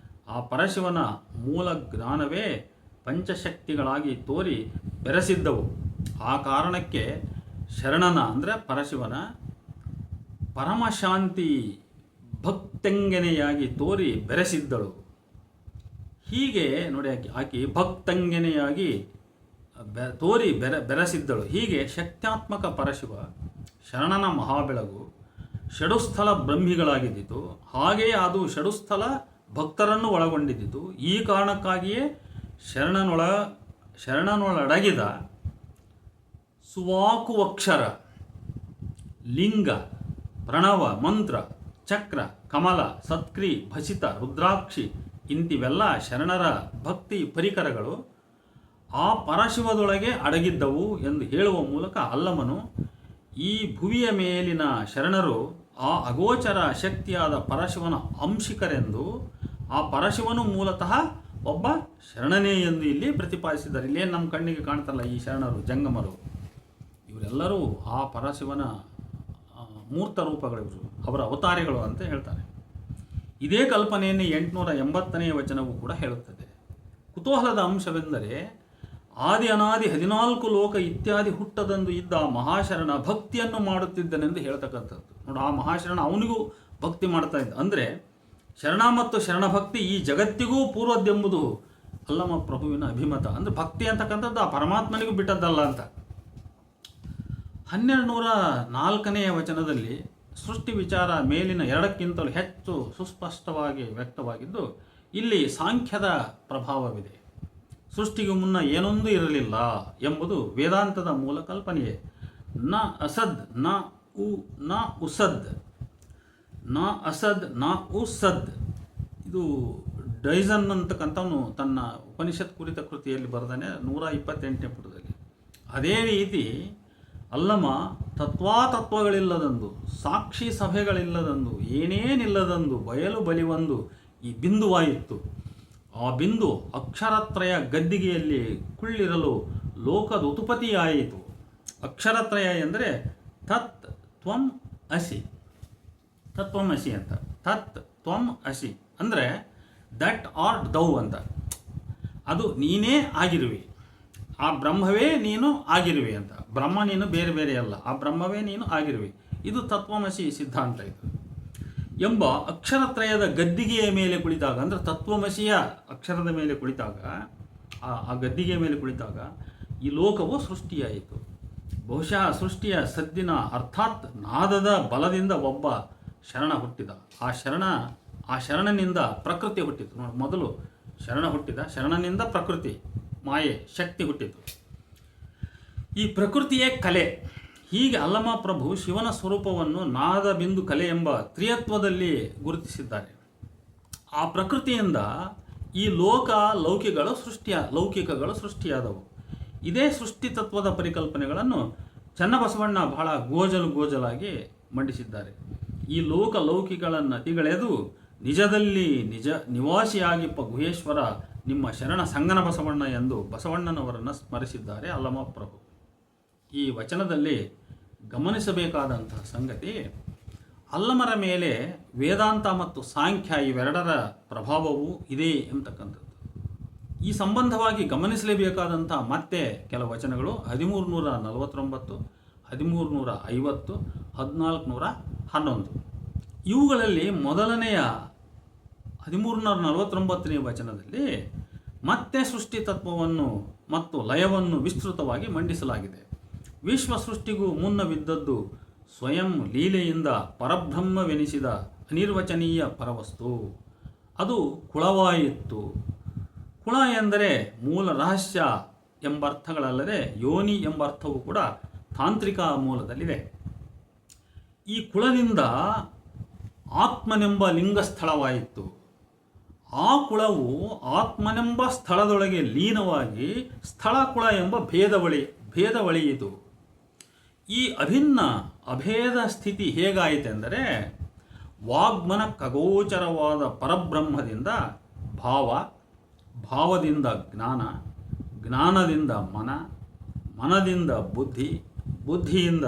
ಆ ಪರಶಿವನ ಮೂಲ ಜ್ಞಾನವೇ ಪಂಚಶಕ್ತಿಗಳಾಗಿ ತೋರಿ ಬೆರೆಸಿದ್ದವು. ಆ ಕಾರಣಕ್ಕೆ ಶರಣನ ಅಂದರೆ ಪರಶಿವನ ಪರಮಶಾಂತಿ ಭಕ್ತಂಗೆನೆಯಾಗಿ ತೋರಿ ಬೆರೆಸಿದ್ದಳು. ಹೀಗೆ ನೋಡಿ, ಆಕೆ ಭಕ್ತಂಗೆನೆಯಾಗಿ ತೋರಿ ಬೆರೆಸಿದ್ದಳು. ಹೀಗೆ ಶಕ್ತ್ಯಾತ್ಮಕ ಪರಶಿವ ಶರಣನ ಮಹಾಬೆಳಗು ಷಡುಸ್ಥಲ ಬ್ರಹ್ಮಿಗಳಾಗಿದ್ದಿತು. ಹಾಗೆಯೇ ಅದು ಷಡುಸ್ಥಲ ಭಕ್ತರನ್ನು ಒಳಗೊಂಡಿದ್ದಿತು. ಈ ಕಾರಣಕ್ಕಾಗಿಯೇ ಶರಣನೊಳಡಗಿದ ಸುವಾಕುವಕ್ಷರ, ಲಿಂಗ, ಪ್ರಣವ, ಮಂತ್ರ, ಚಕ್ರ, ಕಮಲ, ಸತ್ಕ್ರಿ, ಭಸಿತ, ರುದ್ರಾಕ್ಷಿ ಇಂತಿವೆಲ್ಲ ಶರಣರ ಭಕ್ತಿ ಪರಿಕರಗಳು ಆ ಪರಶಿವದೊಳಗೆ ಅಡಗಿದ್ದವು ಎಂದು ಹೇಳುವ ಮೂಲಕ ಅಲ್ಲಮನು ಈ ಭುವಿಯ ಮೇಲಿನ ಶರಣರು ಆ ಅಗೋಚರ ಶಕ್ತಿಯಾದ ಪರಶಿವನ ಅಂಶಿಕರೆಂದು, ಆ ಪರಶಿವನು ಮೂಲತಃ ಒಬ್ಬ ಶರಣನೇ ಎಂದು ಇಲ್ಲಿ ಪ್ರತಿಪಾದಿಸಿದ್ದಾರೆ. ಇಲ್ಲೇ ನಮ್ಮ ಕಣ್ಣಿಗೆ ಕಾಣ್ತಲ್ಲ ಈ ಶರಣರು, ಜಂಗಮರು, ಇವರೆಲ್ಲರೂ ಆ ಪರಶಿವನ ಮೂರ್ತ ರೂಪಗಳಿವರು, ಅವರ ಅವತಾರಿಗಳು ಅಂತ ಹೇಳ್ತಾರೆ. ಇದೇ ಕಲ್ಪನೆಯನ್ನು 880ನೇ ವಚನವೂ ಕೂಡ ಹೇಳುತ್ತದೆ. ಕುತೂಹಲದ ಅಂಶವೆಂದರೆ ಆದಿ ಅನಾದಿ 14 ಲೋಕ ಇತ್ಯಾದಿ ಹುಟ್ಟದಂದು ಇದ್ದ ಮಹಾಶರಣ ಭಕ್ತಿಯನ್ನು ಮಾಡುತ್ತಿದ್ದನೆಂದು ಹೇಳ್ತಕ್ಕಂಥದ್ದು. ನೋಡಿ, ಆ ಮಹಾಶರಣ ಅವನಿಗೂ ಭಕ್ತಿ ಮಾಡ್ತಾ ಇದ್ದ. ಅಂದರೆ ಶರಣ ಮತ್ತು ಶರಣಭಕ್ತಿ ಈ ಜಗತ್ತಿಗೂ ಪೂರ್ವದ್ದೆಂಬುದು ಅಲ್ಲಮ ಪ್ರಭುವಿನ ಅಭಿಮತ. ಅಂದರೆ ಭಕ್ತಿ ಅಂತಕ್ಕಂಥದ್ದು ಆ ಪರಮಾತ್ಮನಿಗೂ ಬಿಟ್ಟದ್ದಲ್ಲ ಅಂತ. 1204ನೇ ವಚನದಲ್ಲಿ ಸೃಷ್ಟಿ ವಿಚಾರ ಮೇಲಿನ 2ಕ್ಕಿಂತಲೂ ಹೆಚ್ಚು ಸುಸ್ಪಷ್ಟವಾಗಿ ವ್ಯಕ್ತವಾಗಿದ್ದು, ಇಲ್ಲಿ ಸಾಂಖ್ಯದ ಪ್ರಭಾವವಿದೆ. ಸೃಷ್ಟಿಗೂ ಮುನ್ನ ಏನೊಂದು ಇರಲಿಲ್ಲ ಎಂಬುದು ವೇದಾಂತದ ಮೂಲ ಕಲ್ಪನೆಯೇ. ನ ಅಸದ್ ನ ಉಸದ್, ನ ಅಸದ್ ನ ಉಸದ್. ಇದು ಡೈಸನ್ ಅಂತಕ್ಕಂಥವನು ತನ್ನ ಉಪನಿಷತ್ ಕುರಿತ ಕೃತಿಯಲ್ಲಿ ಬರೆದಾನೆ 128ನೇ ಪುಟದಲ್ಲಿ. ಅದೇ ರೀತಿ ಅಲ್ಲಮ ತತ್ವಾತತ್ವಗಳಿಲ್ಲದಂದು, ಸಾಕ್ಷಿ ಸಭೆಗಳಿಲ್ಲದಂದು, ಏನೇನಿಲ್ಲದಂದು ಬಯಲು ಬಲಿವೊಂದು ಈ ಬಿಂದುವಾಯಿತು. ಆ ಬಿಂದು ಅಕ್ಷರತ್ರಯ ಗದ್ದಿಗೆಯಲ್ಲಿ ಕುಳ್ಳಿರಲು ಲೋಕದ ಉತ್ಪತ್ತಿಯಾಯಿತು. ಅಕ್ಷರತ್ರಯ ಎಂದರೆ ತತ್ ತ್ವಂ ಅಸಿ, ತತ್ವಮಸಿ ಅಂತ. ತತ್ ತ್ವಂ ಅಸಿ ಅಂದರೆ ದಟ್ ಆರ್ ದೌ ಅಂತ. ಅದು ನೀನೇ ಆಗಿರುವಿ, ಆ ಬ್ರಹ್ಮವೇ ನೀನು ಆಗಿರುವಿ ಅಂತ. ಬ್ರಹ್ಮ ನೀನು ಬೇರೆ ಬೇರೆ ಅಲ್ಲ, ಆ ಬ್ರಹ್ಮವೇ ನೀನು ಆಗಿರುವಿ. ಇದು ತತ್ವಮಸಿ ಸಿದ್ಧಾಂತ. ಇದು ಎಂಬ ಅಕ್ಷರತ್ರಯದ ಗದ್ದಿಗೆಯ ಮೇಲೆ ಕುಳಿತಾಗ, ಅಂದರೆ ತತ್ವಮಸಿಯ ಅಕ್ಷರದ ಮೇಲೆ ಕುಳಿತಾಗ, ಆ ಗದ್ದಿಗೆಯ ಮೇಲೆ ಕುಳಿತಾಗ ಈ ಲೋಕವು ಸೃಷ್ಟಿಯಾಯಿತು. ಬಹುಶಃ ಸೃಷ್ಟಿಯ ಸದ್ದಿನ ಅರ್ಥಾತ್ ನಾದದ ಬಲದಿಂದ ಒಬ್ಬ ಶರಣ ಹುಟ್ಟಿದ. ಆ ಶರಣನಿಂದ ಪ್ರಕೃತಿ ಹುಟ್ಟಿತು. ನೋಡಿ, ಮೊದಲು ಶರಣ ಹುಟ್ಟಿದ, ಶರಣನಿಂದ ಪ್ರಕೃತಿ, ಮಾಯೆ, ಶಕ್ತಿ ಹುಟ್ಟಿತು. ಈ ಪ್ರಕೃತಿಯೇ ಕಲೆ. ಹೀಗೆ ಅಲ್ಲಮ ಪ್ರಭು ಶಿವನ ಸ್ವರೂಪವನ್ನು ನಾದ ಬಿಂದು ಕಲೆ ಎಂಬ ತ್ರಿಯತ್ವದಲ್ಲಿ ಗುರುತಿಸಿದ್ದಾರೆ. ಆ ಪ್ರಕೃತಿಯಿಂದ ಈ ಲೌಕಿಕಗಳು ಸೃಷ್ಟಿಯಾದವು. ಇದೇ ಸೃಷ್ಟಿ ತತ್ವದ ಪರಿಕಲ್ಪನೆಗಳನ್ನು ಚನ್ನಬಸವಣ್ಣ ಬಹಳ ಗೋಜಲಾಗಿ ಮಂಡಿಸಿದ್ದಾರೆ. ಈ ಲೌಕಿಗಳನ್ನು ತಿಗಳೆದು ನಿಜದಲ್ಲಿ ನಿವಾಸಿಯಾಗಿಪ್ಪ ಗುಹೇಶ್ವರ ನಿಮ್ಮ ಶರಣ ಸಂಗನ ಬಸವಣ್ಣ ಎಂದು ಬಸವಣ್ಣನವರನ್ನು ಸ್ಮರಿಸಿದ್ದಾರೆ ಅಲ್ಲಮ ಪ್ರಭು. ಈ ವಚನದಲ್ಲಿ ಗಮನಿಸಬೇಕಾದಂತಹ ಸಂಗತಿ, ಅಲ್ಲಮರ ಮೇಲೆ ವೇದಾಂತ ಮತ್ತು ಸಾಂಖ್ಯ ಇವೆರಡರ ಪ್ರಭಾವವೂ ಇದೆ ಎಂಬತಕ್ಕಂಥದ್ದು. ಈ ಸಂಬಂಧವಾಗಿ ಗಮನಿಸಲೇಬೇಕಾದಂಥ ಮತ್ತೆ ಕೆಲವು ವಚನಗಳು 1349, 1350, 1411. ಇವುಗಳಲ್ಲಿ ಮೊದಲನೆಯ 1349ನೇ ವಚನದಲ್ಲಿ ಮತ್ತೆ ಸೃಷ್ಟಿ ತತ್ವವನ್ನು ಮತ್ತು ಲಯವನ್ನು ವಿಸ್ತೃತವಾಗಿ ಮಂಡಿಸಲಾಗಿದೆ. ವಿಶ್ವ ಸೃಷ್ಟಿಗೂ ಮುನ್ನವಿದ್ದದ್ದು ಸ್ವಯಂ ಲೀಲೆಯಿಂದ ಪರಬ್ರಹ್ಮವೆನಿಸಿದ ಅನಿರ್ವಚನೀಯ ಪರವಸ್ತು. ಅದು ಕುಳವಾಯಿತ್ತು. ಕುಳ ಎಂದರೆ ಮೂಲ ರಹಸ್ಯ ಎಂಬರ್ಥಗಳಲ್ಲದೆ ಯೋನಿ ಎಂಬರ್ಥವೂ ಕೂಡ ತಾಂತ್ರಿಕ ಮೂಲದಲ್ಲಿದೆ. ಈ ಕುಳದಿಂದ ಆತ್ಮನೆಂಬ ಲಿಂಗಸ್ಥಳವಾಯಿತು. ಆ ಕುಳವು ಆತ್ಮನೆಂಬ ಸ್ಥಳದೊಳಗೆ ಲೀನವಾಗಿ ಸ್ಥಳ ಕುಳ ಎಂಬ ಭೇದವಳಿಯಿತು. ಈ ಅಭೇದ ಸ್ಥಿತಿ ಹೇಗಾಯಿತೆಂದರೆ, ವಾಗ್ಮನ ಖಗೋಚರವಾದ ಪರಬ್ರಹ್ಮದಿಂದ ಭಾವದಿಂದ ಜ್ಞಾನದಿಂದ ಮನದಿಂದ ಬುದ್ಧಿಯಿಂದ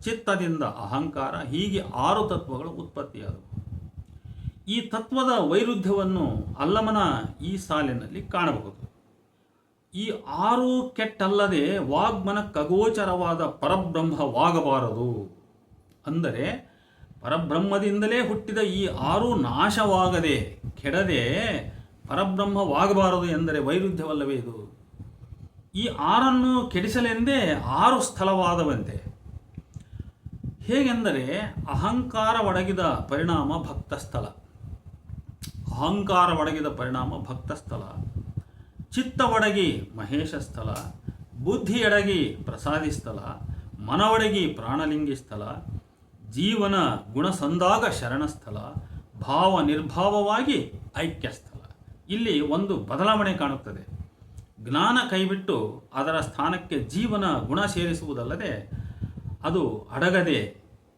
ಚಿತ್ತದಿಂದ ಅಹಂಕಾರ, ಹೀಗೆ 6 ತತ್ವಗಳು ಉತ್ಪತ್ತಿಯಾದವು. ಈ ತತ್ವದ ವೈರುಧ್ಯವನ್ನು ಅಲ್ಲಮನ ಈ ಸಾಲಿನಲ್ಲಿ ಕಾಣಬಹುದು. ಈ 6 ಕೆಟ್ಟಲ್ಲದೆ ವಾಗ್ಮನ ಖಗೋಚರವಾದ ಪರಬ್ರಹ್ಮವಾಗಬಾರದು. ಅಂದರೆ ಪರಬ್ರಹ್ಮದಿಂದಲೇ ಹುಟ್ಟಿದ ಈ 6 ನಾಶವಾಗದೆ ಕೆಡದೆ ಪರಬ್ರಹ್ಮವಾಗಬಾರದು ಎಂದರೆ ವೈರುಧ್ಯವಲ್ಲವೇ ಇದು? ಈ 6ನ್ನು ಕೆಡಿಸಲೆಂದೇ 6 ಸ್ಥಳವಾದವಂತೆ. ಹೇಗೆಂದರೆ ಅಹಂಕಾರ ಒಡಗಿದ ಪರಿಣಾಮ ಭಕ್ತಸ್ಥಳ, ಅಹಂಕಾರ ಒಡಗಿದ ಪರಿಣಾಮ ಭಕ್ತಸ್ಥಳ, ಚಿತ್ತ ಒಡಗಿ ಮಹೇಶ ಸ್ಥಳ, ಬುದ್ಧಿ ಎಡಗಿ ಪ್ರಸಾದಿ ಸ್ಥಳ, ಮನವೊಡಗಿ ಪ್ರಾಣಲಿಂಗಿ ಸ್ಥಳ, ಜೀವನ ಗುಣ ಸಂದಾಗ ಶರಣಸ್ಥಳ, ಭಾವ ನಿರ್ಭಾವವಾಗಿ ಐಕ್ಯ ಸ್ಥಳ. ಇಲ್ಲಿ ಒಂದು ಬದಲಾವಣೆ ಕಾಣುತ್ತದೆ. ಜ್ಞಾನ ಕೈಬಿಟ್ಟು ಅದರ ಸ್ಥಾನಕ್ಕೆ ಜೀವನ ಗುಣ ಸೇರಿಸುವುದಲ್ಲದೆ ಅದು ಅಡಗದೆ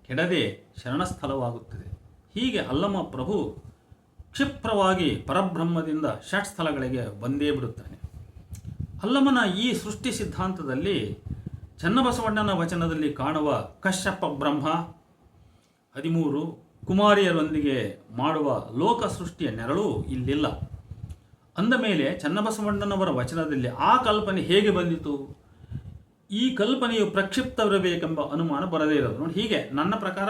ಕೆಡದೆ ಶರಣಸ್ಥಳವಾಗುತ್ತದೆ. ಹೀಗೆ ಅಲ್ಲಮ ಪ್ರಭು ಕ್ಷಿಪ್ರವಾಗಿ ಪರಬ್ರಹ್ಮದಿಂದ ಷಟ್ಸ್ಥಳಗಳಿಗೆ ಬಂದೇ ಬಿಡುತ್ತಾನೆ. ಅಲ್ಲಮನ ಈ ಸೃಷ್ಟಿ ಸಿದ್ಧಾಂತದಲ್ಲಿ ಚನ್ನಬಸವಣ್ಣನ ವಚನದಲ್ಲಿ ಕಾಣುವ ಕಶ್ಯಪ ಬ್ರಹ್ಮ 13 ಕುಮಾರಿಯರೊಂದಿಗೆ ಮಾಡುವ ಲೋಕ ಸೃಷ್ಟಿಯ ನೆರಳು ಇಲ್ಲಿಲ್ಲ. ಅಂದ ಮೇಲೆ ಚನ್ನಬಸವಣ್ಣನವರ ವಚನದಲ್ಲಿ ಆ ಕಲ್ಪನೆ ಹೇಗೆ ಬಂದಿತು? ಈ ಕಲ್ಪನೆಯು ಪ್ರಕ್ಷಿಪ್ತವಿರಬೇಕೆಂಬ ಅನುಮಾನ ಬರದೇ ಇರೋದು. ನೋಡಿ, ಹೀಗೆ ನನ್ನ ಪ್ರಕಾರ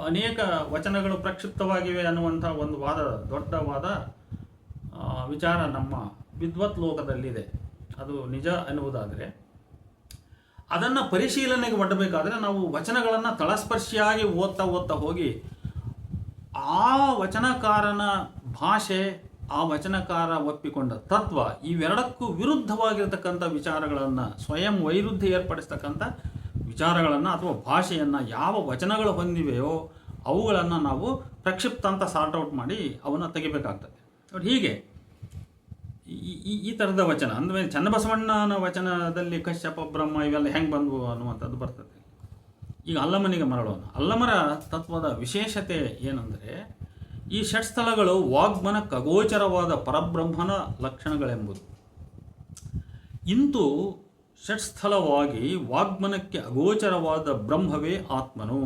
ಅನೇಕ ವಚನಗಳು ಪ್ರಕ್ಷಿಪ್ತವಾಗಿವೆ ಅನ್ನುವಂಥ ಒಂದು ವಾದ, ದೊಡ್ಡವಾದ ವಿಚಾರ ನಮ್ಮ ವಿದ್ವತ್ ಲೋಕದಲ್ಲಿದೆ. ಅದು ನಿಜ ಎನ್ನುವುದಾದರೆ ಅದನ್ನು ಪರಿಶೀಲನೆಗೆ ಮಾಡಬೇಕಾದ್ರೆ ನಾವು ವಚನಗಳನ್ನು ತಳಸ್ಪರ್ಶಿಯಾಗಿ ಓದ್ತಾ ಹೋಗಿ ಆ ವಚನಕಾರನ ಭಾಷೆ, ಆ ವಚನಕಾರ ಒಪ್ಪಿಕೊಂಡ ತತ್ವ, ಇವೆರಡಕ್ಕೂ ವಿರುದ್ಧವಾಗಿರ್ತಕ್ಕಂಥ ವಿಚಾರಗಳನ್ನು, ಸ್ವಯಂ ವೈರುಧ್ಯ ಏರ್ಪಡಿಸ್ತಕ್ಕಂಥ ವಿಚಾರಗಳನ್ನು ಅಥವಾ ಭಾಷೆಯನ್ನು ಯಾವ ವಚನಗಳು ಹೊಂದಿವೆಯೋ ಅವುಗಳನ್ನು ನಾವು ಪ್ರಕ್ಷಿಪ್ತ ಅಂತ ಸಾರ್ಟ್ ಔಟ್ ಮಾಡಿ ಅವನ್ನು ತೆಗಿಬೇಕಾಗ್ತದೆ. ನೋಡಿ, ಹೀಗೆ ಈ ಥರದ ವಚನ ಅಂದರೆ ಚನ್ನಬಸವಣ್ಣನ ವಚನದಲ್ಲಿ ಕಶ್ಯಪ ಬ್ರಹ್ಮ ಇವೆಲ್ಲ ಹೆಂಗೆ ಬಂದವು ಅನ್ನುವಂಥದ್ದು ಬರ್ತದೆ. ಈಗ ಅಲ್ಲಮನಿಗೆ ಮರಳೋಣ. ಅಲ್ಲಮರ ತತ್ವದ ವಿಶೇಷತೆ ಏನಂದರೆ ಈ ಷಟ್ಸ್ಥಳಗಳು ವಾಗ್ಮನ ಖಗೋಚರವಾದ ಪರಬ್ರಹ್ಮನ ಲಕ್ಷಣಗಳೆಂಬುದು. ಇಂತು ಷಟ್ಸ್ಥಳವಾಗಿ ವಾಗ್ಮನಕ್ಕೆ ಅಗೋಚರವಾದ ಬ್ರಹ್ಮವೇ ಆತ್ಮನು.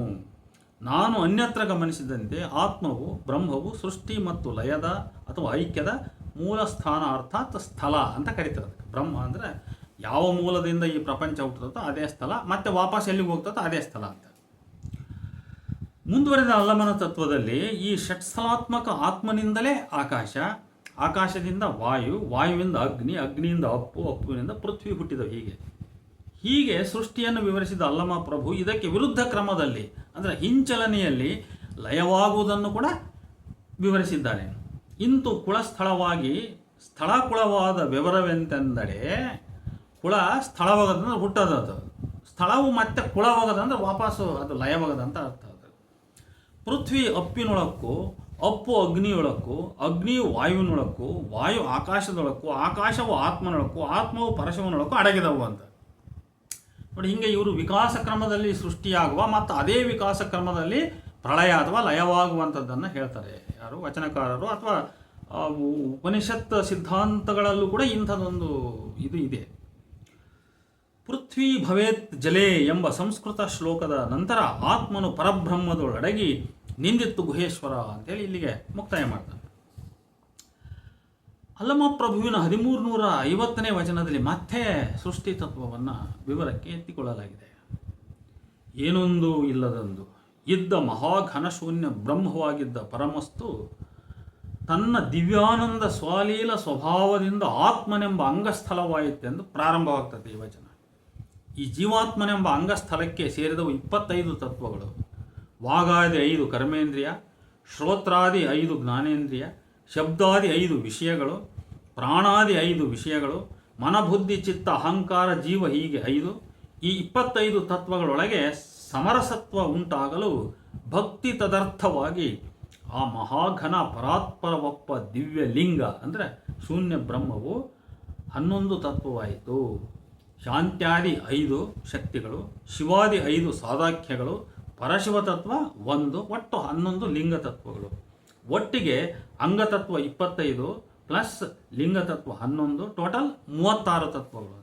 ನಾನು ಅನ್ಯತ್ರ ಗಮನಿಸಿದಂತೆ ಆತ್ಮವು ಬ್ರಹ್ಮವು ಸೃಷ್ಟಿ ಮತ್ತು ಲಯದ ಅಥವಾ ಐಕ್ಯದ ಮೂಲ ಸ್ಥಾನ, ಅರ್ಥಾತ್ ಸ್ಥಳ ಅಂತ ಕರೀತಾರೆ. ಬ್ರಹ್ಮ ಅಂದರೆ ಯಾವ ಮೂಲದಿಂದ ಈ ಪ್ರಪಂಚ ಹುಟ್ಟುತ್ತೋ ಅದೇ ಸ್ಥಳ, ಮತ್ತೆ ವಾಪಸ್ ಎಲ್ಲಿಗೆ ಹೋಗ್ತದೋ ಅದೇ ಸ್ಥಳ ಅಂತ. ಮುಂದುವರೆದ ಅಲ್ಲಮನ ತತ್ವದಲ್ಲಿ ಈ ಷಟ್ಸ್ಥಲಾತ್ಮಕ ಆತ್ಮನಿಂದಲೇ ಆಕಾಶ, ಆಕಾಶದಿಂದ ವಾಯು, ವಾಯುವಿಂದ ಅಗ್ನಿ, ಅಗ್ನಿಯಿಂದ ಅಪ್ಪು, ಅಪ್ಪುವಿನಿಂದ ಪೃಥ್ವಿ ಹುಟ್ಟಿದವು. ಹೀಗೆ ಸೃಷ್ಟಿಯನ್ನು ವಿವರಿಸಿದ ಅಲ್ಲಮ ಪ್ರಭು ಇದಕ್ಕೆ ವಿರುದ್ಧ ಕ್ರಮದಲ್ಲಿ ಅಂದರೆ ಹಿಂಚಲನೆಯಲ್ಲಿ ಲಯವಾಗುವುದನ್ನು ಕೂಡ ವಿವರಿಸಿದ್ದಾನೆ. ಇಂತು ಕುಳಸ್ಥಳವಾಗಿ ಸ್ಥಳಕುಳವಾದ ವಿವರವೆಂತೆಂದರೆ, ಕುಳ ಸ್ಥಳವಾಗದಂದ್ರೆ ಹುಟ್ಟೋದು, ಸ್ಥಳವು ಮತ್ತೆ ಕುಳವಾಗದಂದ್ರೆ ವಾಪಸ್ಸು ಅದು ಲಯವಾಗದಂತ ಅರ್ಥ. ಪೃಥ್ವಿ ಅಪ್ಪಿನೊಳಕ್ಕೂ, ಅಪ್ಪು ಅಗ್ನಿಯೊಳಕ್ಕೂ, ಅಗ್ನಿಯು ವಾಯುವಿನೊಳಕ್ಕೂ, ವಾಯು ಆಕಾಶದೊಳಕ್ಕೂ, ಆಕಾಶವು ಆತ್ಮನೊಳಕ್ಕೂ, ಆತ್ಮವು ಪರಶುವಿನೊಳಕ್ಕೂ ಅಡಗಿದವು ಅಂತ. ನೋಡಿ, ಹಿಂಗೆ ಇವರು ವಿಕಾಸ ಕ್ರಮದಲ್ಲಿ ಸೃಷ್ಟಿಯಾಗುವ ಮತ್ತು ಅದೇ ವಿಕಾಸ ಕ್ರಮದಲ್ಲಿ ಪ್ರಳಯ ಅಥವಾ ಲಯವಾಗುವಂಥದ್ದನ್ನು ಹೇಳ್ತಾರೆ. ಯಾರು ವಚನಕಾರರು ಅಥವಾ ಉಪನಿಷತ್ ಸಿದ್ಧಾಂತಗಳಲ್ಲೂ ಕೂಡ ಇಂಥದ್ದೊಂದು ಇದು ಇದೆ. ಪೃಥ್ವಿ ಭವೇತ್ ಜಲೇ ಎಂಬ ಸಂಸ್ಕೃತ ಶ್ಲೋಕದ ನಂತರ ಆತ್ಮನು ಪರಬ್ರಹ್ಮದೊಳಡಗಿ ನಿಂದಿತ್ತು ಗುಹೇಶ್ವರ ಅಂತೇಳಿ ಇಲ್ಲಿಗೆ ಮುಕ್ತಾಯ ಮಾಡ್ತಾನೆ. ಅಲ್ಲಮ ಪ್ರಭುವಿನ 1350ನೇ ವಚನದಲ್ಲಿ ಮತ್ತೆ ಸೃಷ್ಟಿ ತತ್ವವನ್ನು ವಿವರಕ್ಕೆ ಎತ್ತಿಕೊಳ್ಳಲಾಗಿದೆ. ಏನೊಂದು ಇಲ್ಲದೊಂದು ಇದ್ದ ಮಹಾಘನಶೂನ್ಯ ಬ್ರಹ್ಮವಾಗಿದ್ದ ಪರಮಸ್ತು ತನ್ನ ದಿವ್ಯಾನಂದ ಸ್ವಲೀಲ ಸ್ವಭಾವದಿಂದ ಆತ್ಮನೆಂಬ ಅಂಗಸ್ಥಳವಾಯಿತೆಂದು ಪ್ರಾರಂಭವಾಗ್ತದೆ ಈ ವಚನ. ಈ ಜೀವಾತ್ಮನೆಂಬ ಅಂಗಸ್ಥಳಕ್ಕೆ ಸೇರಿದವು 25 ತತ್ವಗಳು. ವಾಗಾದಿ 5 ಕರ್ಮೇಂದ್ರಿಯ, ಶ್ರೋತ್ರಾದಿ 5 ಜ್ಞಾನೇಂದ್ರಿಯ, ಶಬ್ದಾದಿ 5 ವಿಷಯಗಳು, ಪ್ರಾಣಾದಿ 5 ವಿಷಯಗಳು, ಮನಬುದ್ಧಿ ಚಿತ್ತ ಅಹಂಕಾರ ಜೀವ, ಹೀಗೆ 5. ಈ 25 ತತ್ವಗಳೊಳಗೆ ಸಮರಸತ್ವ ಉಂಟಾಗಲು ಭಕ್ತಿ ತದರ್ಥವಾಗಿ ಆ ಮಹಾಘನ ಪರಾತ್ಪರವಪ್ಪ ದಿವ್ಯ ಲಿಂಗ ಅಂದರೆ ಶೂನ್ಯ ಬ್ರಹ್ಮವು 11 ತತ್ವವಾಯಿತು. ಶಾಂತ್ಯಾದಿ 5 ಶಕ್ತಿಗಳು, ಶಿವಾದಿ 5 ಸಾದಾಖ್ಯಗಳು, ಪರಶಿವ ತತ್ವ 1, ಒಟ್ಟು 11 ಲಿಂಗ ತತ್ವಗಳು. ಒಟ್ಟಿಗೆ ಅಂಗತತ್ವ 25 ಪ್ಲಸ್ ಲಿಂಗತತ್ವ 11, ಟೋಟಲ್ 36 ತತ್ವಗಳು.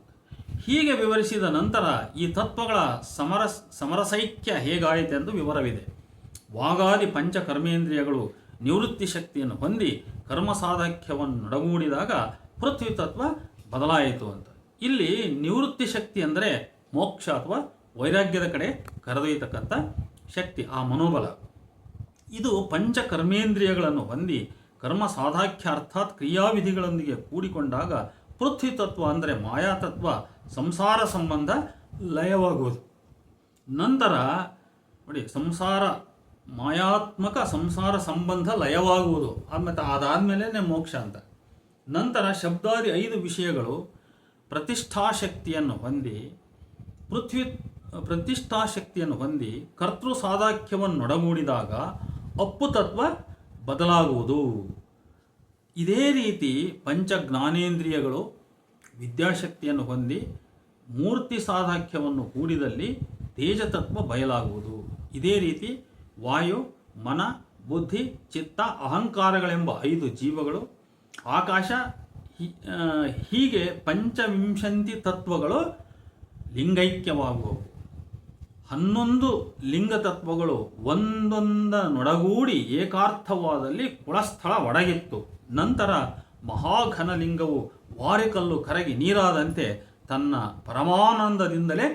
ಹೀಗೆ ವಿವರಿಸಿದ ನಂತರ ಈ ತತ್ವಗಳ ಸಮರಸೈಕ್ಯ ಹೇಗಾಯಿತೆಂದು ವಿವರವಿದೆ. ವಾಗಾದಿ ಪಂಚ ಕರ್ಮೇಂದ್ರಿಯಗಳು ನಿವೃತ್ತಿ ಶಕ್ತಿಯನ್ನು ಹೊಂದಿ ಕರ್ಮ ಸಾಧಕ್ಯವನ್ನು ನಡಗೂಡಿದಾಗ ಪೃಥ್ವಿ ತತ್ವ ಬದಲಾಯಿತು ಅಂತ. ಇಲ್ಲಿ ನಿವೃತ್ತಿ ಶಕ್ತಿ ಅಂದರೆ ಮೋಕ್ಷ ಅಥವಾ ವೈರಾಗ್ಯದ ಕಡೆ ಕರೆದೊಯ್ಯತಕ್ಕಂಥ ಶಕ್ತಿ, ಆ ಮನೋಬಲ. ಇದು ಪಂಚ ಕರ್ಮೇಂದ್ರಿಯಗಳನ್ನು ಹೊಂದಿ ಕರ್ಮ ಸಾಧಾಖ್ಯ ಅರ್ಥಾತ್ ಕ್ರಿಯಾವಿಧಿಗಳೊಂದಿಗೆ ಕೂಡಿಕೊಂಡಾಗ ಪೃಥ್ವಿ ತತ್ವ ಅಂದರೆ ಮಾಯಾತತ್ವ ಸಂಸಾರ ಸಂಬಂಧ ಲಯವಾಗುವುದು. ನಂತರ ನೋಡಿ, ಮಾಯಾತ್ಮಕ ಸಂಸಾರ ಸಂಬಂಧ ಲಯವಾಗುವುದು, ಮತ್ತು ಅದಾದಮೇಲೆ ಮೋಕ್ಷ ಅಂತ. ನಂತರ ಶಬ್ದಾದಿ 5 ವಿಷಯಗಳು ಪ್ರತಿಷ್ಠಾಶಕ್ತಿಯನ್ನು ಹೊಂದಿ ಕರ್ತೃ ಸಾಧಾಖ್ಯವನ್ನು ನೊಡಗೂಡಿದಾಗ ಅಪ್ಪು ತತ್ವ ಬದಲಾಗುವುದು. ಇದೇ ರೀತಿ ಪಂಚ ಜ್ಞಾನೇಂದ್ರಿಯಗಳು ವಿದ್ಯಾಶಕ್ತಿಯನ್ನು ಹೊಂದಿ ಮೂರ್ತಿ ಸಾಧಾಖ್ಯವನ್ನು ಕೂಡಿದಲ್ಲಿ ತೇಜತತ್ವ ಬಯಲಾಗುವುದು. ಇದೇ ರೀತಿ ವಾಯು, ಮನ, ಬುದ್ಧಿ, ಚಿತ್ತ, ಅಹಂಕಾರಗಳೆಂಬ 5 ಜೀವಗಳು, ಆಕಾಶ, ಹೀಗೆ ಪಂಚವಿಂಶಂತಿ ತತ್ವಗಳು ಲಿಂಗೈಕ್ಯವಾಗುವವು. 11 ಲಿಂಗ ತತ್ವಗಳು ಒಂದೊಂದನೊಡಗೂಡಿ ಏಕಾರ್ಥವಾದಲ್ಲಿ ಕುಳಸ್ಥಳ ಒಡಗಿತ್ತು. ನಂತರ ಮಹಾಘನಲಿಂಗವು ವಾರೆಕಲ್ಲು ಕರಗಿ ನೀರಾದಂತೆ ತನ್ನ ಪರಮಾನಂದದಿಂದಲೇ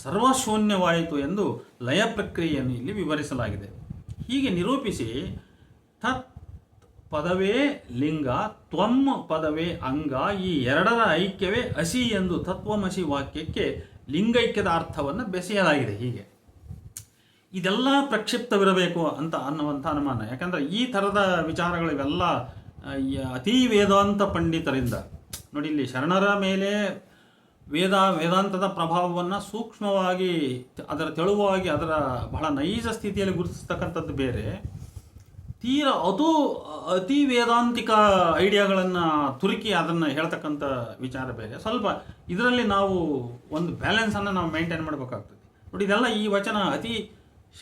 ಸರ್ವಶೂನ್ಯವಾಯಿತು ಎಂದು ಲಯ ಪ್ರಕ್ರಿಯೆಯನ್ನು ಇಲ್ಲಿ ವಿವರಿಸಲಾಗಿದೆ. ಹೀಗೆ ನಿರೂಪಿಸಿ ತತ್ ಪದವೇ ಲಿಂಗ, ತ್ವಂ ಪದವೇ ಅಂಗ, ಈ ಎರಡರ ಐಕ್ಯವೇ ಅಸಿ ಎಂದು ತತ್ವಮಸಿ ವಾಕ್ಯಕ್ಕೆ ಲಿಂಗೈಕ್ಯದ ಅರ್ಥವನ್ನು ಬೆಸೆಯಲಾಗಿದೆ. ಹೀಗೆ ಇದೆಲ್ಲ ಪ್ರಕ್ಷಿಪ್ತವಿರಬೇಕು ಅಂತ ಅನ್ನುವಂಥ ಅನುಮಾನ. ಯಾಕಂದರೆ ಈ ಥರದ ವಿಚಾರಗಳು ಇವೆಲ್ಲ ಅತೀ ವೇದಾಂತ ಪಂಡಿತರಿಂದ, ನೋಡಿ ಇಲ್ಲಿ ಶರಣರ ಮೇಲೆ ವೇದಾಂತದ ಪ್ರಭಾವವನ್ನು ಸೂಕ್ಷ್ಮವಾಗಿ, ಅದರ ತೆಳುವಾಗಿ, ಅದರ ಬಹಳ ನೈಜ ಸ್ಥಿತಿಯಲ್ಲಿ ಗುರುತಿಸ್ತಕ್ಕಂಥದ್ದು ಬೇರೆ, ಅತಿ ವೇದಾಂತಿಕ ಐಡಿಯಾಗಳನ್ನು ತುರುಕಿ ಅದನ್ನು ಹೇಳ್ತಕ್ಕಂಥ ವಿಚಾರ ಬೇರೆ. ಸ್ವಲ್ಪ ಇದರಲ್ಲಿ ನಾವು ಒಂದು ಬ್ಯಾಲೆನ್ಸನ್ನು ನಾವು ಮೇಂಟೈನ್ ಮಾಡಬೇಕಾಗ್ತದೆ. ನೋಡಿ ಇದೆಲ್ಲ ಈ ವಚನ ಅತಿ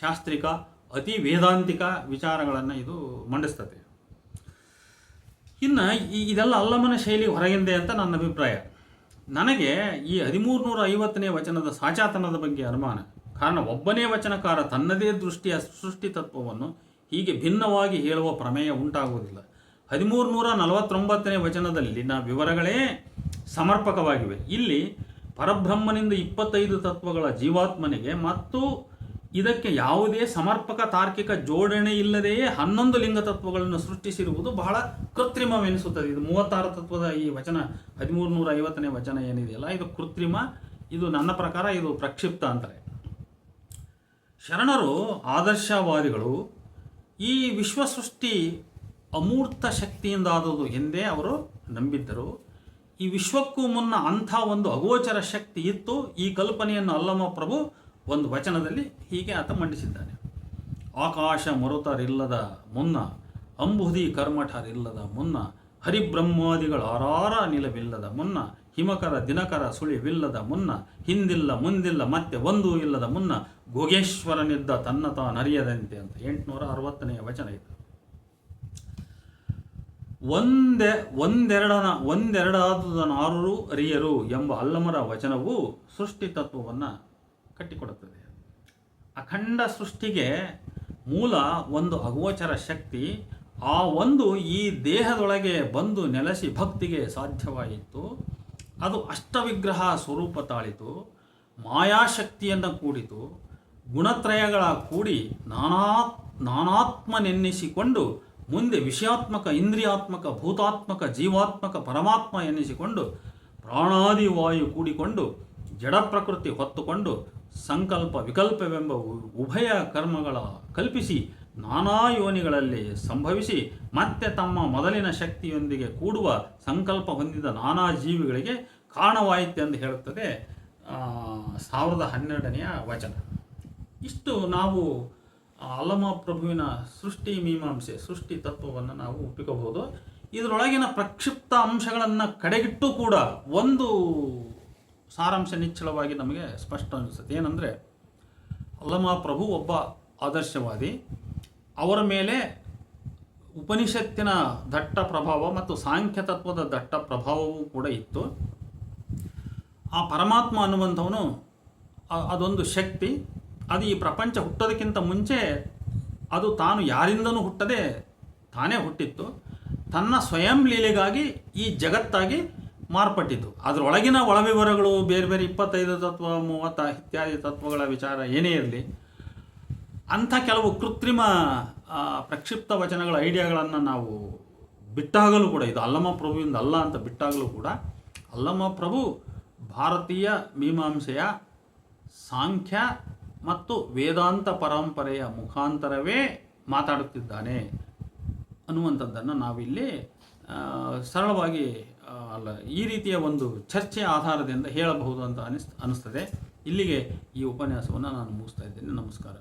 ಶಾಸ್ತ್ರಿಕ, ಅತಿ ವೇದಾಂತಿಕ ವಿಚಾರಗಳನ್ನು ಇದು ಮಂಡಿಸ್ತದೆ. ಇನ್ನು ಇದೆಲ್ಲ ಅಲ್ಲಮನ ಶೈಲಿ ಹೊರಗಿಂದೆ ಅಂತ ನನ್ನ ಅಭಿಪ್ರಾಯ. ನನಗೆ ಈ 1350ನೇ ವಚನದ ಸಾಚಾತನದ ಬಗ್ಗೆ ಅನುಮಾನ. ಕಾರಣ, ಒಬ್ಬನೇ ವಚನಕಾರ ತನ್ನದೇ ದೃಷ್ಟಿಯ ಸೃಷ್ಟಿ ತತ್ವವನ್ನು ಹೀಗೆ ಭಿನ್ನವಾಗಿ ಹೇಳುವ ಪ್ರಮೇಯ ಉಂಟಾಗುವುದಿಲ್ಲ. 1349ನೇ ವಚನದಲ್ಲಿನ ವಿವರಗಳೇ ಸಮರ್ಪಕವಾಗಿವೆ. ಇಲ್ಲಿ ಪರಬ್ರಹ್ಮನಿಂದ 25 ತತ್ವಗಳ ಜೀವಾತ್ಮನಿಗೆ ಮತ್ತು ಇದಕ್ಕೆ ಯಾವುದೇ ಸಮರ್ಪಕ ತಾರ್ಕಿಕ ಜೋಡಣೆ ಇಲ್ಲದೆಯೇ 11 ಲಿಂಗ ತತ್ವಗಳನ್ನು ಸೃಷ್ಟಿಸಿರುವುದು ಬಹಳ ಕೃತ್ರಿಮವೆನಿಸುತ್ತದೆ. ಇದು 36 ತತ್ವದ ಈ ವಚನ, 1350ನೇ ವಚನ ಏನಿದೆಯಲ್ಲ, ಇದು ಕೃತ್ರಿಮ, ಇದು ನನ್ನ ಪ್ರಕಾರ ಇದು ಪ್ರಕ್ಷಿಪ್ತ ಅಂತಾರೆ. ಶರಣರು ಆದರ್ಶವಾದಿಗಳು ಈ ವಿಶ್ವಸೃಷ್ಟಿ ಅಮೂರ್ತ ಶಕ್ತಿಯಿಂದಾದುದು ಎಂದೇ ಅವರು ನಂಬಿದ್ದರು. ಈ ವಿಶ್ವಕ್ಕೂ ಮುನ್ನ ಅಂಥ ಒಂದು ಅಗೋಚರ ಶಕ್ತಿ ಇತ್ತು. ಈ ಕಲ್ಪನೆಯನ್ನು ಅಲ್ಲಮ ಪ್ರಭು ಒಂದು ವಚನದಲ್ಲಿ ಹೀಗೆ ಆತ ಮಂಡಿಸಿದ್ದಾನೆ. ಆಕಾಶ ಮರುತರಿಲ್ಲದ ಮುನ್ನ, ಅಂಬುದಿ ಕರ್ಮಠರಿಲ್ಲದ ಮುನ್ನ, ಹರಿಬ್ರಹ್ಮಾದಿಗಳ ಆರಾರ ನಿಲವಿಲ್ಲದ ಮುನ್ನ, ಹಿಮಕರ ದಿನಕರ ಸುಳಿವಿಲ್ಲದ ಮುನ್ನ, ಹಿಂದಿಲ್ಲ ಮುಂದಿಲ್ಲ ಮತ್ತೆ ಒಂದೂ ಇಲ್ಲದ ಮುನ್ನ, ಭೋಗೇಶ್ವರನಿದ್ದ ತನ್ನ ತಾನರಿಯದಂತೆ ಅಂತ 860ನೇ ವಚನ ಇದು. ಒಂದೆರಡಾದುದನಾರು ಅರಿಯರು ಎಂಬ ಅಲ್ಲಮರ ವಚನವು ಸೃಷ್ಟಿ ತತ್ವವನ್ನು ಕಟ್ಟಿಕೊಡುತ್ತದೆ. ಅಖಂಡ ಸೃಷ್ಟಿಗೆ ಮೂಲ ಒಂದು ಅಗೋಚರ ಶಕ್ತಿ. ಆ ಒಂದು ಈ ದೇಹದೊಳಗೆ ಬಂದು ನೆಲೆಸಿ ಭಕ್ತಿಗೆ ಸಾಧ್ಯವಾಯಿತು. ಅದು ಅಷ್ಟವಿಗ್ರಹ ಸ್ವರೂಪ ತಾಳಿತು, ಮಾಯಾಶಕ್ತಿಯನ್ನು ಕೂಡಿತು, ಗುಣತ್ರಯಗಳ ಕೂಡಿ ನಾನಾತ್ಮನೆನ್ನಿಸಿಕೊಂಡು ಮುಂದೆ ವಿಷಯಾತ್ಮಕ, ಇಂದ್ರಿಯಾತ್ಮಕ, ಭೂತಾತ್ಮಕ, ಜೀವಾತ್ಮಕ, ಪರಮಾತ್ಮ ಎನ್ನಿಸಿಕೊಂಡು ಪ್ರಾಣಾದಿ ವಾಯು ಕೂಡಿಕೊಂಡು ಜಡ ಪ್ರಕೃತಿ ಹೊತ್ತುಕೊಂಡು ಸಂಕಲ್ಪ ವಿಕಲ್ಪವೆಂಬ ಉಭಯ ಕರ್ಮಗಳ ಕಲ್ಪಿಸಿ ನಾನಾ ಯೋನಿಗಳಲ್ಲಿ ಸಂಭವಿಸಿ ಮತ್ತೆ ತಮ್ಮ ಮೊದಲಿನ ಶಕ್ತಿಯೊಂದಿಗೆ ಕೂಡುವ ಸಂಕಲ್ಪ ಹೊಂದಿದ ನಾನಾ ಜೀವಿಗಳಿಗೆ ಕಾರಣವಾಯಿತೆಂದು ಹೇಳುತ್ತದೆ 1012ನೇ ವಚನ. ಇಷ್ಟು ನಾವು ಅಲ್ಲಮ ಪ್ರಭುವಿನ ಸೃಷ್ಟಿ ಮೀಮಾಂಸೆ, ಸೃಷ್ಟಿ ತತ್ವವನ್ನು ನಾವು ಒಪ್ಪಿಕೋಬಹುದು. ಇದರೊಳಗಿನ ಪ್ರಕ್ಷಿಪ್ತ ಅಂಶಗಳನ್ನು ಕಡೆಗಿಟ್ಟು ಕೂಡ ಒಂದು ಸಾರಾಂಶ ನಿಚ್ಚಳವಾಗಿ ನಮಗೆ ಸ್ಪಷ್ಟ ಅನಿಸುತ್ತೆ. ಏನಂದರೆ, ಅಲ್ಲಮ ಪ್ರಭು ಒಬ್ಬ ಆದರ್ಶವಾದಿ. ಅವರ ಮೇಲೆ ಉಪನಿಷತ್ತಿನ ದಟ್ಟ ಪ್ರಭಾವ ಮತ್ತು ಸಾಂಖ್ಯ ತತ್ವದ ದಟ್ಟ ಪ್ರಭಾವವೂ ಕೂಡ ಇತ್ತು. ಆ ಪರಮಾತ್ಮ ಅನ್ನುವಂಥವನು ಅದೊಂದು ಶಕ್ತಿ. ಅದು ಈ ಪ್ರಪಂಚ ಹುಟ್ಟೋದಕ್ಕಿಂತ ಮುಂಚೆ ಅದು ತಾನು ಯಾರಿಂದನೂ ಹುಟ್ಟದೆ ತಾನೇ ಹುಟ್ಟಿತ್ತು. ತನ್ನ ಸ್ವಯಂ ಲೀಲೆಗಾಗಿ ಈ ಜಗತ್ತಾಗಿ ಮಾರ್ಪಟ್ಟಿತು. ಅದರೊಳಗಿನ ಒಳವಿವರಗಳು ಬೇರೆ ಬೇರೆ 25 ತತ್ವ 30 ಇತ್ಯಾದಿ ತತ್ವಗಳ ವಿಚಾರ ಏನೇ ಇರಲಿ, ಅಂಥ ಕೆಲವು ಕೃತ್ರಿಮ ಪ್ರಕ್ಷಿಪ್ತ ವಚನಗಳ ಐಡಿಯಾಗಳನ್ನು ನಾವು ಬಿಟ್ಟಾಗಲೂ ಕೂಡ, ಇದು ಅಲ್ಲಮ ಪ್ರಭುವಿಂದ ಅಲ್ಲ ಅಂತ ಬಿಟ್ಟಾಗಲೂ ಕೂಡ, ಅಲ್ಲಮ ಪ್ರಭು ಭಾರತೀಯ ಮೀಮಾಂಸೆಯ ಸಾಂಖ್ಯ ಮತ್ತು ವೇದಾಂತ ಪರಂಪರೆಯ ಮುಖಾಂತರವೇ ಮಾತಾಡುತ್ತಿದ್ದಾನೆ ಅನ್ನುವಂಥದ್ದನ್ನು ನಾವಿಲ್ಲಿ ಸರಳವಾಗಿ ಈ ರೀತಿಯ ಒಂದು ಚರ್ಚೆಯ ಆಧಾರದಿಂದ ಹೇಳಬಹುದು ಅಂತ ಅನಿಸ್ತದೆ. ಇಲ್ಲಿಗೆ ಈ ಉಪನ್ಯಾಸವನ್ನು ನಾನು ಮುಗಿಸ್ತಾ ಇದ್ದೇನೆ. ನಮಸ್ಕಾರ.